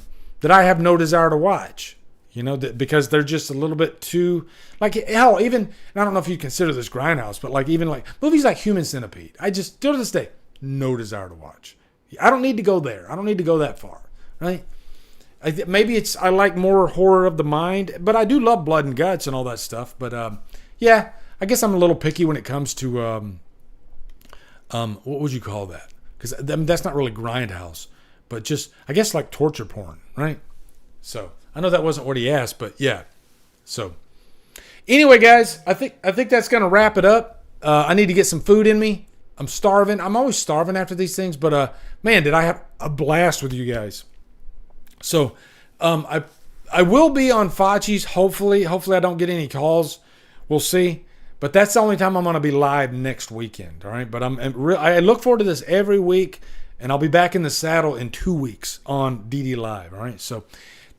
I have no desire to watch. You know, because they're just a little bit too, like, hell, even, and I don't know if you consider this grindhouse, but like even like movies like Human Centipede, I just, still to this day, no desire to watch. I don't need to go there. I don't need to go that far, right? Maybe I like more horror of the mind, but I do love blood and guts and all that stuff. But yeah, I guess I'm a little picky when it comes to what would you call that? Because that's not really grindhouse, but just, I guess, like torture porn, right? So I know that wasn't what he asked, but yeah. So anyway, guys, I think that's gonna wrap it up. I need to get some food in me. I'm starving. I'm always starving after these things, but man, did I have a blast with you guys. So I will be on Fachi's. Hopefully I don't get any calls. We'll see. But that's the only time I'm going to be live next weekend, all right? But I look forward to this every week, and I'll be back in the saddle in 2 weeks on DDLive, all right? So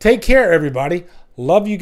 take care, everybody. Love you guys.